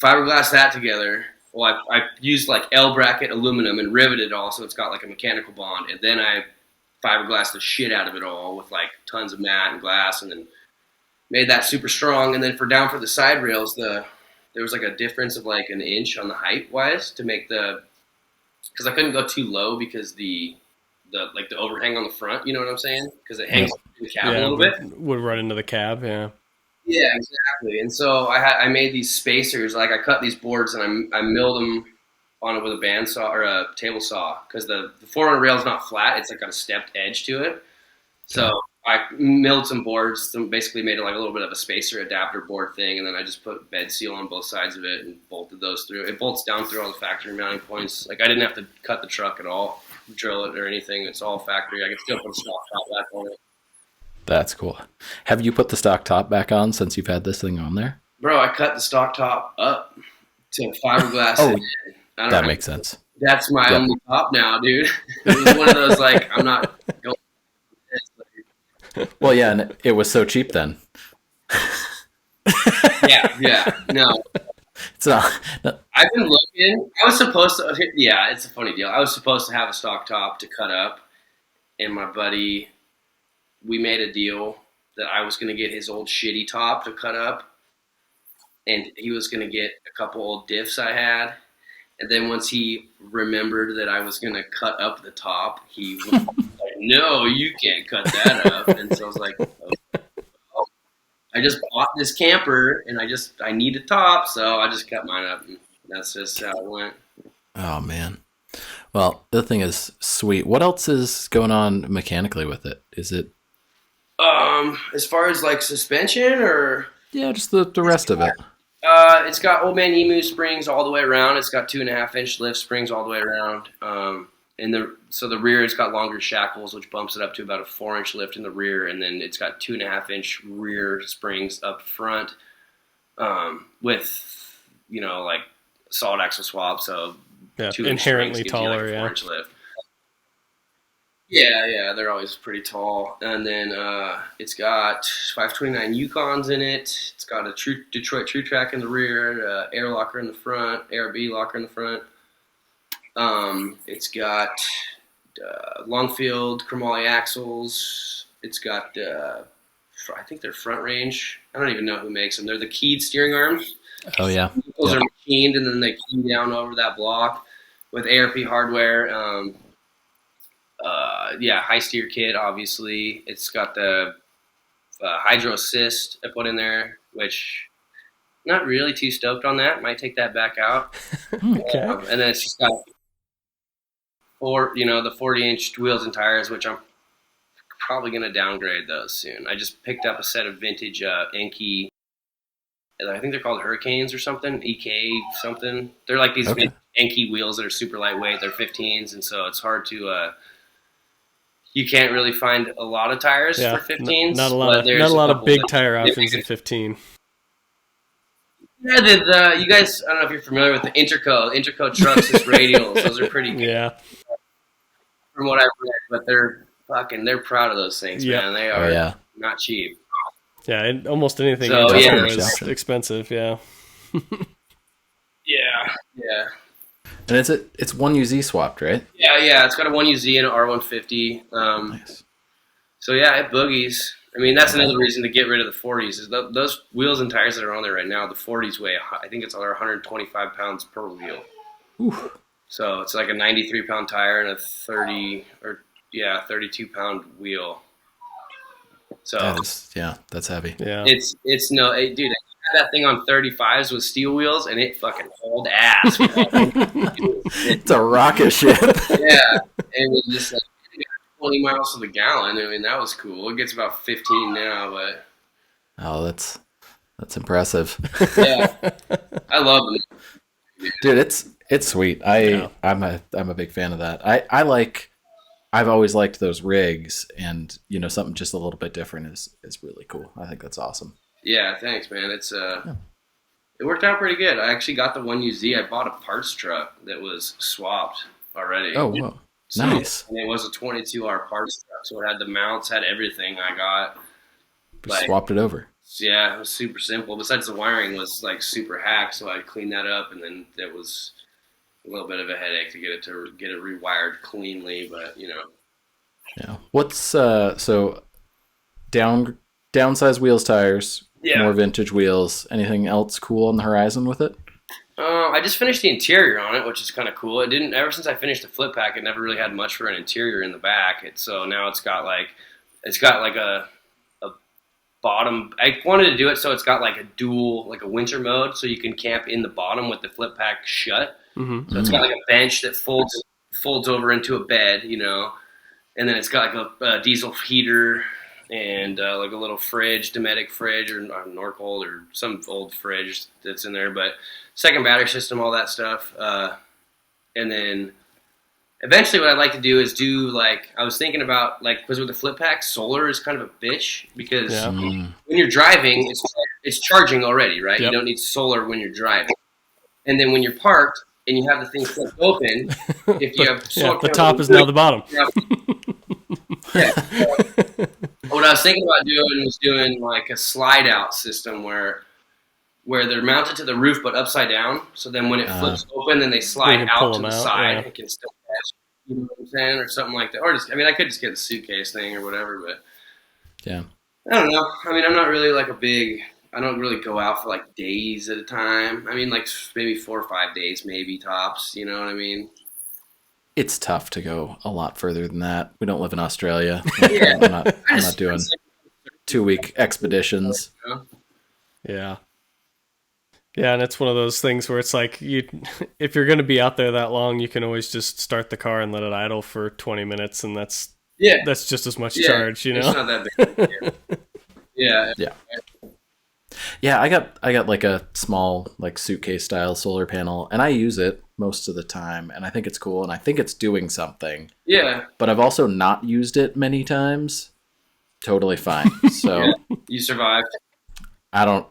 Fiberglass that together. Well, I used like L bracket aluminum and riveted it all so it's got like a mechanical bond, and then I fiberglassed the shit out of it all with like tons of mat and glass, and then made that super strong. And then for the side rails, there was like a difference of like an inch on the height wise to make because I couldn't go too low because the overhang on the front, you know what I'm saying? Because it hangs in the cab a little bit. Would run into the cab, yeah. Yeah, exactly. And so I made these spacers. Like I cut these boards and I milled them on it with a bandsaw or a table saw, because the 4runner rail is not flat; it's like got a stepped edge to it. So I milled some boards, basically made it like a little bit of a spacer adapter board thing, and then I just put bed seal on both sides of it and bolted those through. It bolts down through all the factory mounting points. Like I didn't have to cut the truck at all, drill it or anything. It's all factory. I can still put a stock top back on it. That's cool. Have you put the stock top back on since you've had this thing on there? Bro, I cut the stock top up to fiberglass. Oh, that makes sense. That's my only top now, dude. It was one of those, like, I'm not going Well, yeah, and it was so cheap then. Yeah. No, So I've been looking. I was supposed to. Yeah, it's a funny deal. I was supposed to have a stock top to cut up, and my buddy, we made a deal that I was going to get his old shitty top to cut up, and he was going to get a couple old diffs I had. And then once he remembered that I was going to cut up the top, he was like, "No, you can't cut that up." And so I was like, "Oh, I just bought this camper, and I need a top, so I just cut mine up, and that's just how it went." oh man. Well, the thing is sweet. What else is going on mechanically with it? Is it As far as like suspension or just the rest of it? it's got Old Man Emu springs all the way around. It's got 2.5-inch lift springs all the way around. And the rear, it's got longer shackles, which bumps it up to about a 4-inch lift in the rear, and then it's got 2.5-inch rear springs up front, with like solid axle swap, so Yeah, 2-inch inherently springs gives you, like, taller. a Yeah. 4-inch lift. Yeah, they're always pretty tall. And then it's got 529 Yukons in it. It's got a Detroit True Track in the rear, air locker in the front, ARB locker in the front. It's got Longfield chromoly axles. It's got, I think they're front range. I don't even know who makes them. They're the keyed steering arms. Oh yeah. Those Yeah. are machined, and then they key down over that block with ARP hardware. High steer kit, obviously. It's got the hydro assist I put in there, which not really too stoked on that. Might take that back out. Okay. And then it's just got the 40-inch wheels and tires, which I'm probably going to downgrade those soon. I just picked up a set of vintage Enki. I think they're called Hurricanes or something, EK something. They're like these Okay. Enki wheels that are super lightweight. They're 15s, and so it's hard to. You can't really find a lot of tires Yeah. for 15s. Not a but lot there's of couple big that- tire options in 15. Yeah, you guys. I don't know if you're familiar with the Interco Trucks radials. Those are pretty good Yeah. from what I've read, but they're proud of those things, Yeah. man. They Oh are yeah. not cheap. Yeah, and almost anything So, in yeah. Mexico is expensive. Yeah. Yeah. And it's one UZ swapped, right? Yeah. It's got a 1UZ and an R150. Nice. So yeah, it boogies. I mean, that's another reason to get rid of the 40s. Is those wheels and tires that are on there right now, the 40s weigh, I think it's under 125 pounds per wheel. Ooh. So it's like a 93-pound tire and a 32-pound wheel. So That's heavy. Yeah. it's dude. I had that thing on 35s with steel wheels, and it fucking hauled ass. It's a rocket ship. Yeah, it was just like 20 miles to the gallon. I mean, that was cool. It gets about 15 now, but Oh, that's impressive. yeah, I love them. Dude, it's sweet. I'm a big fan of that. I've always liked those rigs, and something just a little bit different is really cool. I think that's awesome. Yeah, thanks, man. It's it worked out pretty good. I actually got the 1UZ. I bought a parts truck that was swapped already. Oh, whoa. So- Nice. And it was a 22R parts truck, so it had the mounts, had everything I got. Just swapped it over. Yeah, it was super simple. Besides, the wiring was like super hacked, so I cleaned that up, and then it was a little bit of a headache to get it rewired cleanly. But Yeah. What's so downsized wheels, tires, Yeah. more vintage wheels. Anything else cool on the horizon with it? I just finished the interior on it, which is kind of cool. It didn't ever since I finished the Flippac, it never really had much for an interior in the back. So now it's got like a bottom. I wanted to do it so it's got like a dual, like a winter mode, so you can camp in the bottom with the Flippac shut. Mm-hmm. So it's got like a bench that folds over into a bed, and then it's got like a diesel heater and like a little fridge, Dometic fridge or Norcold or some old fridge that's in there, but second battery system, all that stuff. And then eventually what I'd like to do is I was thinking about because with the Flippac, solar is kind of a bitch because Yeah. when you're driving, it's charging already, right? Yep. You don't need solar when you're driving. And then when you're parked and you have the thing flipped open, if you have solar the top is now the bottom. Yeah. What I was thinking about doing was doing like a slide out system where they're mounted to the roof but upside down. So then when it flips open, then they slide out to the side. Yeah. It can still catch. You know what I'm saying, or something like that. Or just, I mean, I could just get the suitcase thing or whatever, but yeah, I don't know. I mean, I'm not really like I don't really go out for like days at a time. I mean, like maybe 4 or 5 days, maybe tops. You know what I mean? It's tough to go a lot further than that. We don't live in Australia. Yeah. I'm not doing 2-week expeditions. Yeah. Yeah, and it's one of those things where it's like if you're going to be out there that long, you can always just start the car and let it idle for 20 minutes, and that's just as much charge, you know. It's not that big. Yeah. Yeah, I got like a small like suitcase style solar panel, and I use it most of the time, and I think it's cool, and I think it's doing something. Yeah. But I've also not used it many times. Totally fine. So you survived. I don't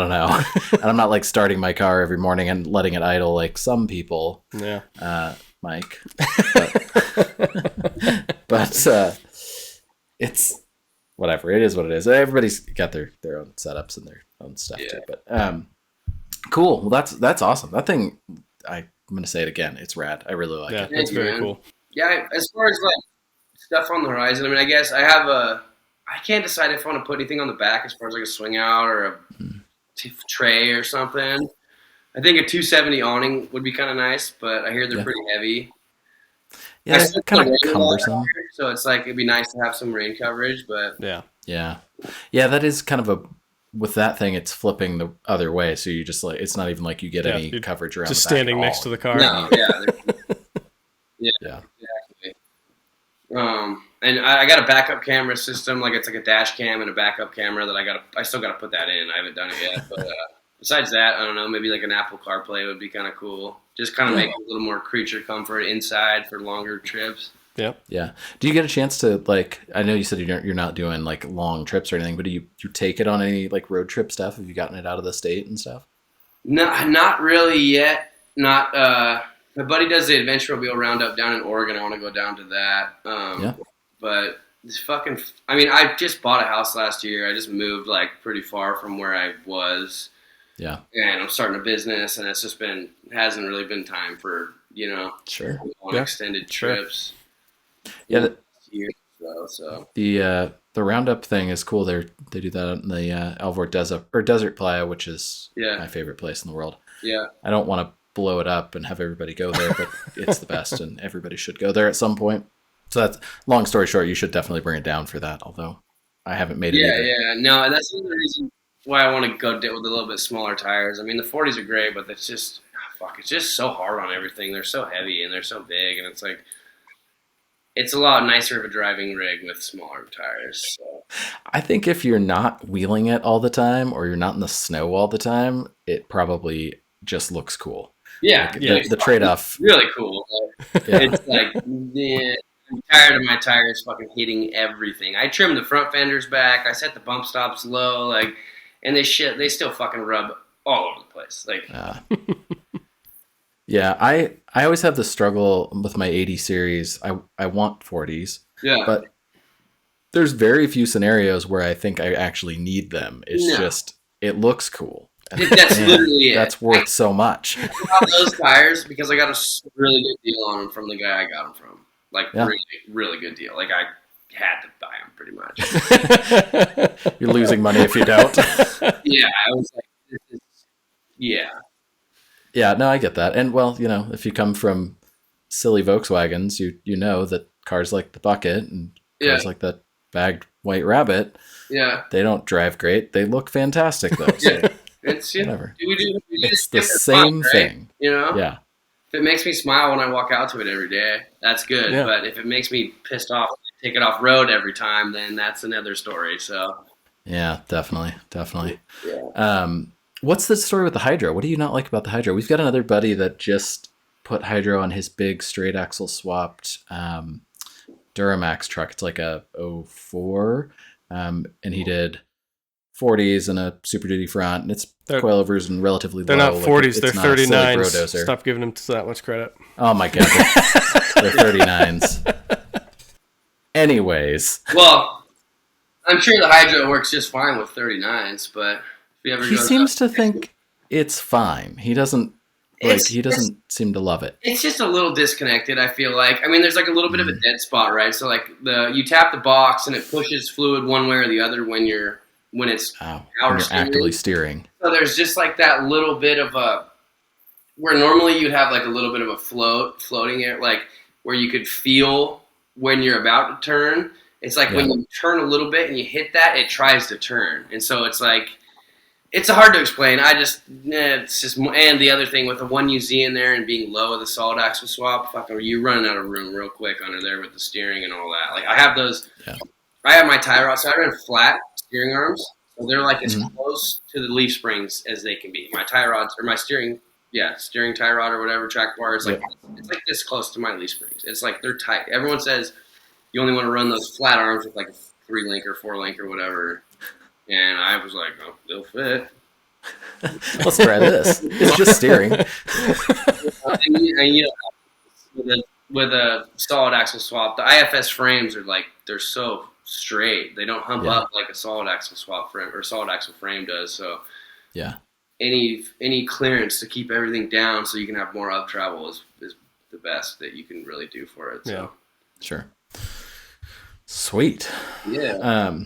know. And I'm not like starting my car every morning and letting it idle like some people. Yeah. Mike. But it's whatever. It is what it is. Everybody's got their own setups and their own stuff too. But cool. Well, that's awesome. That thing, I'm gonna say it again. It's rad. I really like it. It's very cool. Yeah. As far as like stuff on the horizon, I mean, I guess I can't decide if I want to put anything on the back as far as like a swing out or a tray or something. I think a 270 awning would be kind of nice, but I hear they're pretty heavy. Yeah, it's kind of cumbersome. So it's like it'd be nice to have some rain coverage, but yeah. That is kind of with that thing. It's flipping the other way, so you just like it's not even like you get any coverage around. Just the back standing next to the car. No, yeah, exactly. And I got a backup camera system, like it's like a dash cam and a backup camera that I still got to put that in. I haven't done it yet, but besides that, I don't know, maybe like an Apple CarPlay would be kind of cool. Just kind of make a little more creature comfort inside for longer trips. Yep. Yeah. Do you get a chance to like? I know you said you're not doing like long trips or anything, but do you take it on any like road trip stuff? Have you gotten it out of the state and stuff? No, not really yet. Not. My buddy does the Adventure Mobile Roundup down in Oregon. I want to go down to that. But it's fucking. I mean, I just bought a house last year. I just moved like pretty far from where I was. Yeah. And I'm starting a business, and it's just hasn't really been time for long extended trips. Yeah. So the Roundup thing is cool. They do that in the Alvord Desert Playa, which is my favorite place in the world. Yeah. I don't want to blow it up and have everybody go there, but it's the best, and everybody should go there at some point. So that's long story short. You should definitely bring it down for that. Although I haven't made it. Yeah. No, and that's the reason why I want to go with a little bit smaller tires. I mean, the 40s are great, but it's just it's just so hard on everything. They're so heavy and they're so big, and it's like it's a lot nicer of a driving rig with smaller tires. So. I think if you're not wheeling it all the time or you're not in the snow all the time, it probably just looks cool. Yeah, like the trade-off. Really cool. It's like, I'm tired of my tires fucking hitting everything. I trimmed the front fenders back. I set the bump stops low, and they still fucking rub all over the place. Yeah, I always have the struggle with my 80 series. I want 40s. Yeah. But there's very few scenarios where I think I actually need them. It's just it looks cool. That's literally it. That's worth so much. I bought those tires because I got a really good deal on them from the guy I got them from. Really, really good deal. Like, I had to buy them pretty much. You're losing money if you don't. Yeah, I was like, this is, yeah. Yeah, no, I get that. And, well, if you come from silly Volkswagens, you know that cars like the Bucket and cars like that bagged White Rabbit, they don't drive great. They look fantastic, though. So. It's whatever. It's the same thing. Yeah. If it makes me smile when I walk out to it every day, that's good. Yeah. But if it makes me pissed off, take it off road every time, then that's another story. So. Yeah, definitely. Yeah. What's the story with the Hydro? What do you not like about the Hydro? We've got another buddy that just put Hydro on his big straight axle swapped Duramax truck. It's like a 04, and he did 40s and a Super Duty front, and it's coilovers and relatively low. They're not 40s, they're 39s. Bulldozer. Stop giving them that much credit. Oh my god, they're 39s. Anyways. Well, I'm sure the hydro works just fine with 39s, but if you ever He seems to think it's fine. He doesn't seem to love it. It's just a little disconnected, I feel like. I mean, there's like a little bit of a dead spot, right? So like you tap the box and it pushes fluid one way or the other when it's power actively steering. So there's just like that little bit of where normally you'd have like a little bit of a floating air, like where you could feel when you're about to turn. It's like when you turn a little bit and you hit that, it tries to turn. And so it's like, it's hard to explain. It's just, and the other thing with the 1UZ in there and being low with the solid axle swap, you running out of room real quick under there with the steering and all that. Like I have those, I have my tie rod, so I run flat steering arms. So they're like as close to the leaf springs as they can be. My tie rods, or my steering tie rod or whatever, track bar is like, it's like this close to my leaf springs. It's like, they're tight. Everyone says, you only want to run those flat arms with like a 3-link or 4-link or whatever. And I was like, oh, they'll fit. Let's try this. It's just steering. With a solid axle swap, the IFS frames are like, they're so straight. They don't hump up like a solid axle swap frame or solid axle frame does. So any clearance to keep everything down so you can have more up travel is the best that you can really do for it. So. Yeah, sure. Sweet. Yeah.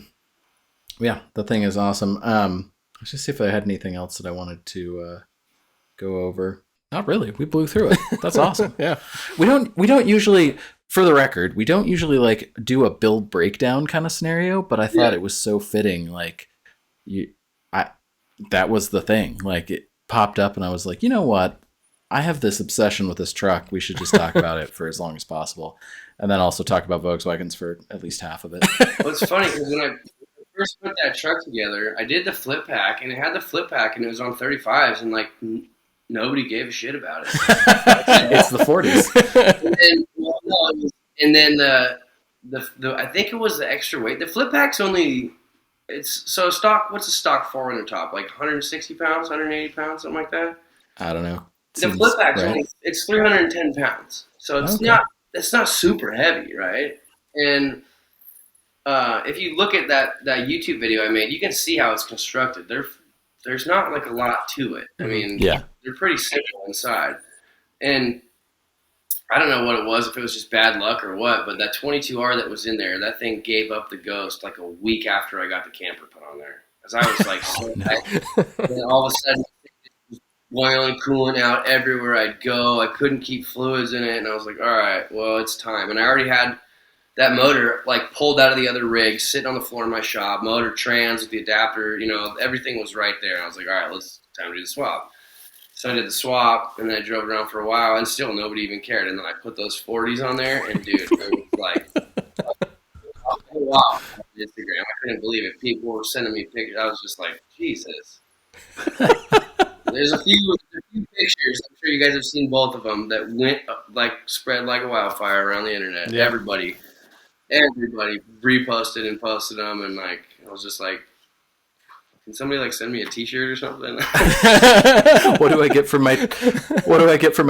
The thing is awesome. Let's just see if I had anything else that I wanted to go over. Not really. We blew through it. That's awesome. Yeah. We don't usually, for the record, we don't usually like do a build breakdown kind of scenario, but I thought it was so fitting. Like that was the thing. Like it popped up and I was like, you know what? I have this obsession with this truck. We should just talk about it for as long as possible. And then also talk about Volkswagens for at least half of it. Well, it's funny because when I first put that truck together, I did the Flippac, and it had the Flippac, and it was on 35s, and like nobody gave a shit about it. It's the 40s. And then, the I think it was the extra weight. The Flippac's only stock. What's a stock 4runner top? Like 160 pounds, 180 pounds, something like that. I don't know. The Flippac's only, it's 310 pounds, so it's not super heavy, right? And if you look at that YouTube video I made, you can see how it's constructed. There's not like a lot to it. I mean, they're pretty simple inside. And I don't know what it was, if it was just bad luck or what, but that 22R that was in there, that thing gave up the ghost like a week after I got the camper put on there. Because I was like, and all of a sudden, boiling coolant out everywhere I'd go. I couldn't keep fluids in it, and I was like, all right, well, it's time. And I already had that motor like pulled out of the other rig, sitting on the floor in my shop, motor trans with the adapter, everything was right there. And I was like, all right, time to do the swap. So I did the swap, and then I drove around for a while, and still nobody even cared. And then I put those 40s on there, and dude, it was like, oh, wow, on Instagram. I couldn't believe it. People were sending me pictures. I was just like, Jesus. There's a few pictures. I'm sure you guys have seen both of them that went spread like a wildfire around the internet. Yeah. Everybody reposted and posted them, and I was just like, can somebody send me a T-shirt or something? What do I get for my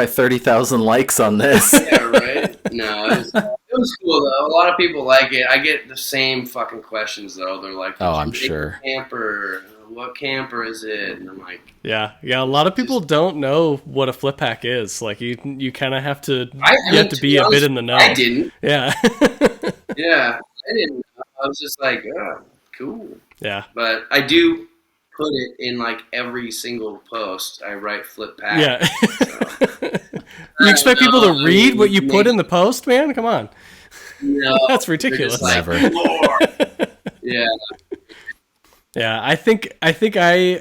30,000 likes on this? Yeah, right. No, it was cool though. A lot of people like it. I get the same fucking questions though. They're like, "Oh, I'm sure." Camper. What camper is it? And I'm like, yeah. A lot of people don't know what a Flippac is. Like you kind of have to. You have to be a bit in the know. I didn't. Yeah. Yeah, I didn't. I was just like, oh, cool. Yeah. But I do put it in every single post. I write Flippac. Yeah. So. You expect people to read what you put in the post, man? Come on. No, that's ridiculous. Never. Yeah. Yeah, I think I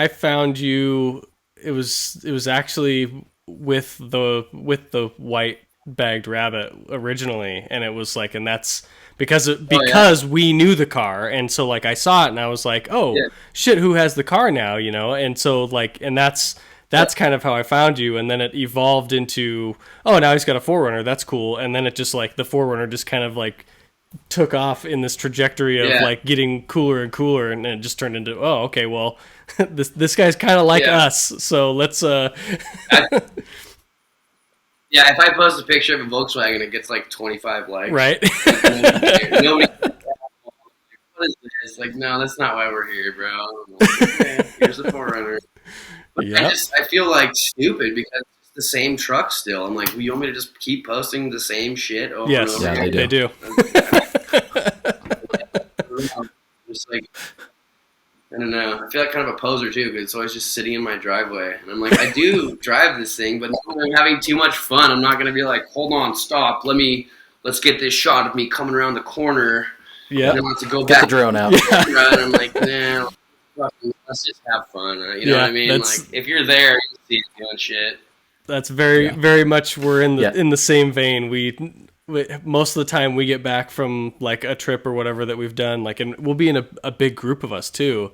found you. It was actually with the white bagged rabbit originally, and it was and that's because we knew the car, and so I saw it and I was like, oh shit, who has the car now, and so and that's kind of how I found you, and then it evolved into, oh, now he's got a 4runner, that's cool, and then it just the 4runner just kind of took off in this trajectory of getting cooler and cooler, and it just turned into, oh, okay, well, this guy's kind of like us, so let's yeah, if I post a picture of a Volkswagen, it gets 25 likes. Right. Nobody It's like, no, that's not why we're here, bro. I'm like, okay, here's the 4runner. But Yeah. I feel like stupid because it's the same truck still. I'm like, well, you want me to just keep posting the same shit over and Yes, over Yeah, again? they they do. Just like, I don't know. I feel like kind of a poser too because it's always just sitting in my driveway, and I'm like, I do drive this thing, but when I'm having too much fun, I'm not gonna be like, hold on, stop, let's get this shot of me coming around the corner. Yeah. And then let's go Get back the drone out. and I'm like, nah, let's just have fun. You know Yeah, what I mean? that's- Like, if you're there, you see it doing shit. That's very much we're in the Yeah. in the same vein. We most of the time we get back from like a trip or whatever that we've done, like, and we'll be in a big group of us too.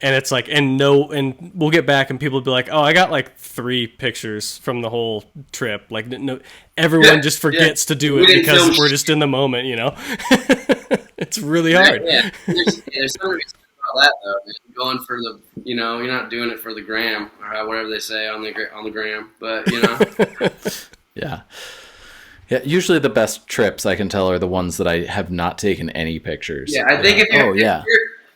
And it's like, and we'll get back and people will be like, oh, I got like 3 pictures from the whole trip. Like, no, everyone just forgets to do We it didn't because film we're just in the moment, you know? It's really hard. Yeah. There's something to be said about that though. Man. Going for the, you're not doing it for the gram or whatever they say on the gram, but Yeah. Yeah, usually the best trips I can tell are the ones that I have not taken any pictures. yeah. I think if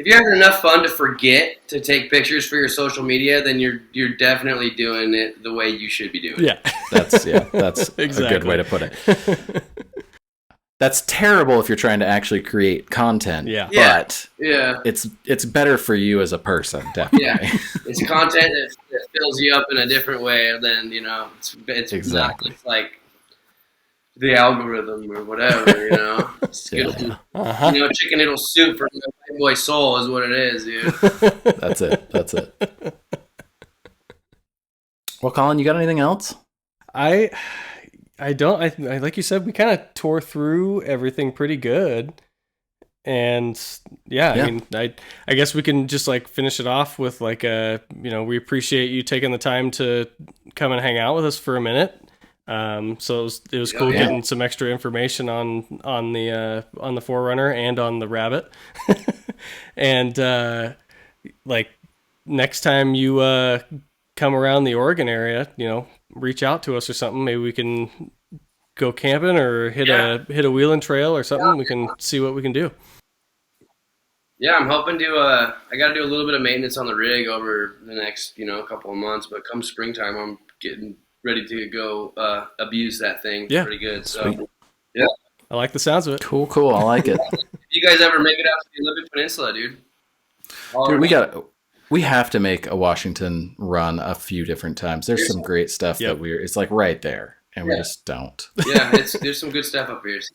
you're having enough fun to forget to take pictures for your social media, then you're definitely doing it the way you should be doing it. Yeah. That's Exactly. a good way to put it. That's terrible if you're trying to actually create content. Yeah. But Yeah. it's better for you as a person, definitely. Yeah. It's content that fills you up in a different way than, it's Exactly. not, it's like the algorithm or whatever, It's good. Chicken noodle soup for the Playboy soul is what it is, dude. That's it. Well, Colin, you got anything else? I don't. I like you said, we kind of tore through everything pretty good, and yeah. I mean, I guess we can just like finish it off with like we appreciate you taking the time to come and hang out with us for a minute. So it was cool getting some extra information on the 4runner and on the rabbit, and like next time you come around the Oregon area, reach out to us or something. Maybe we can go camping or hit a wheeling trail or something. We can see what we can do. Yeah, I'm hoping to. I got to do a little bit of maintenance on the rig over the next, couple of months. But come springtime, I'm getting ready to go abuse that thing pretty good. So, Sweet. yeah. I like the sounds of it. Cool. I like it. If you guys ever make it out to the Olympic Peninsula, dude. Dude, we have to make a Washington run a few different times. There's some great stuff that it's like right there, and we just don't. Yeah, there's some good stuff up here. So.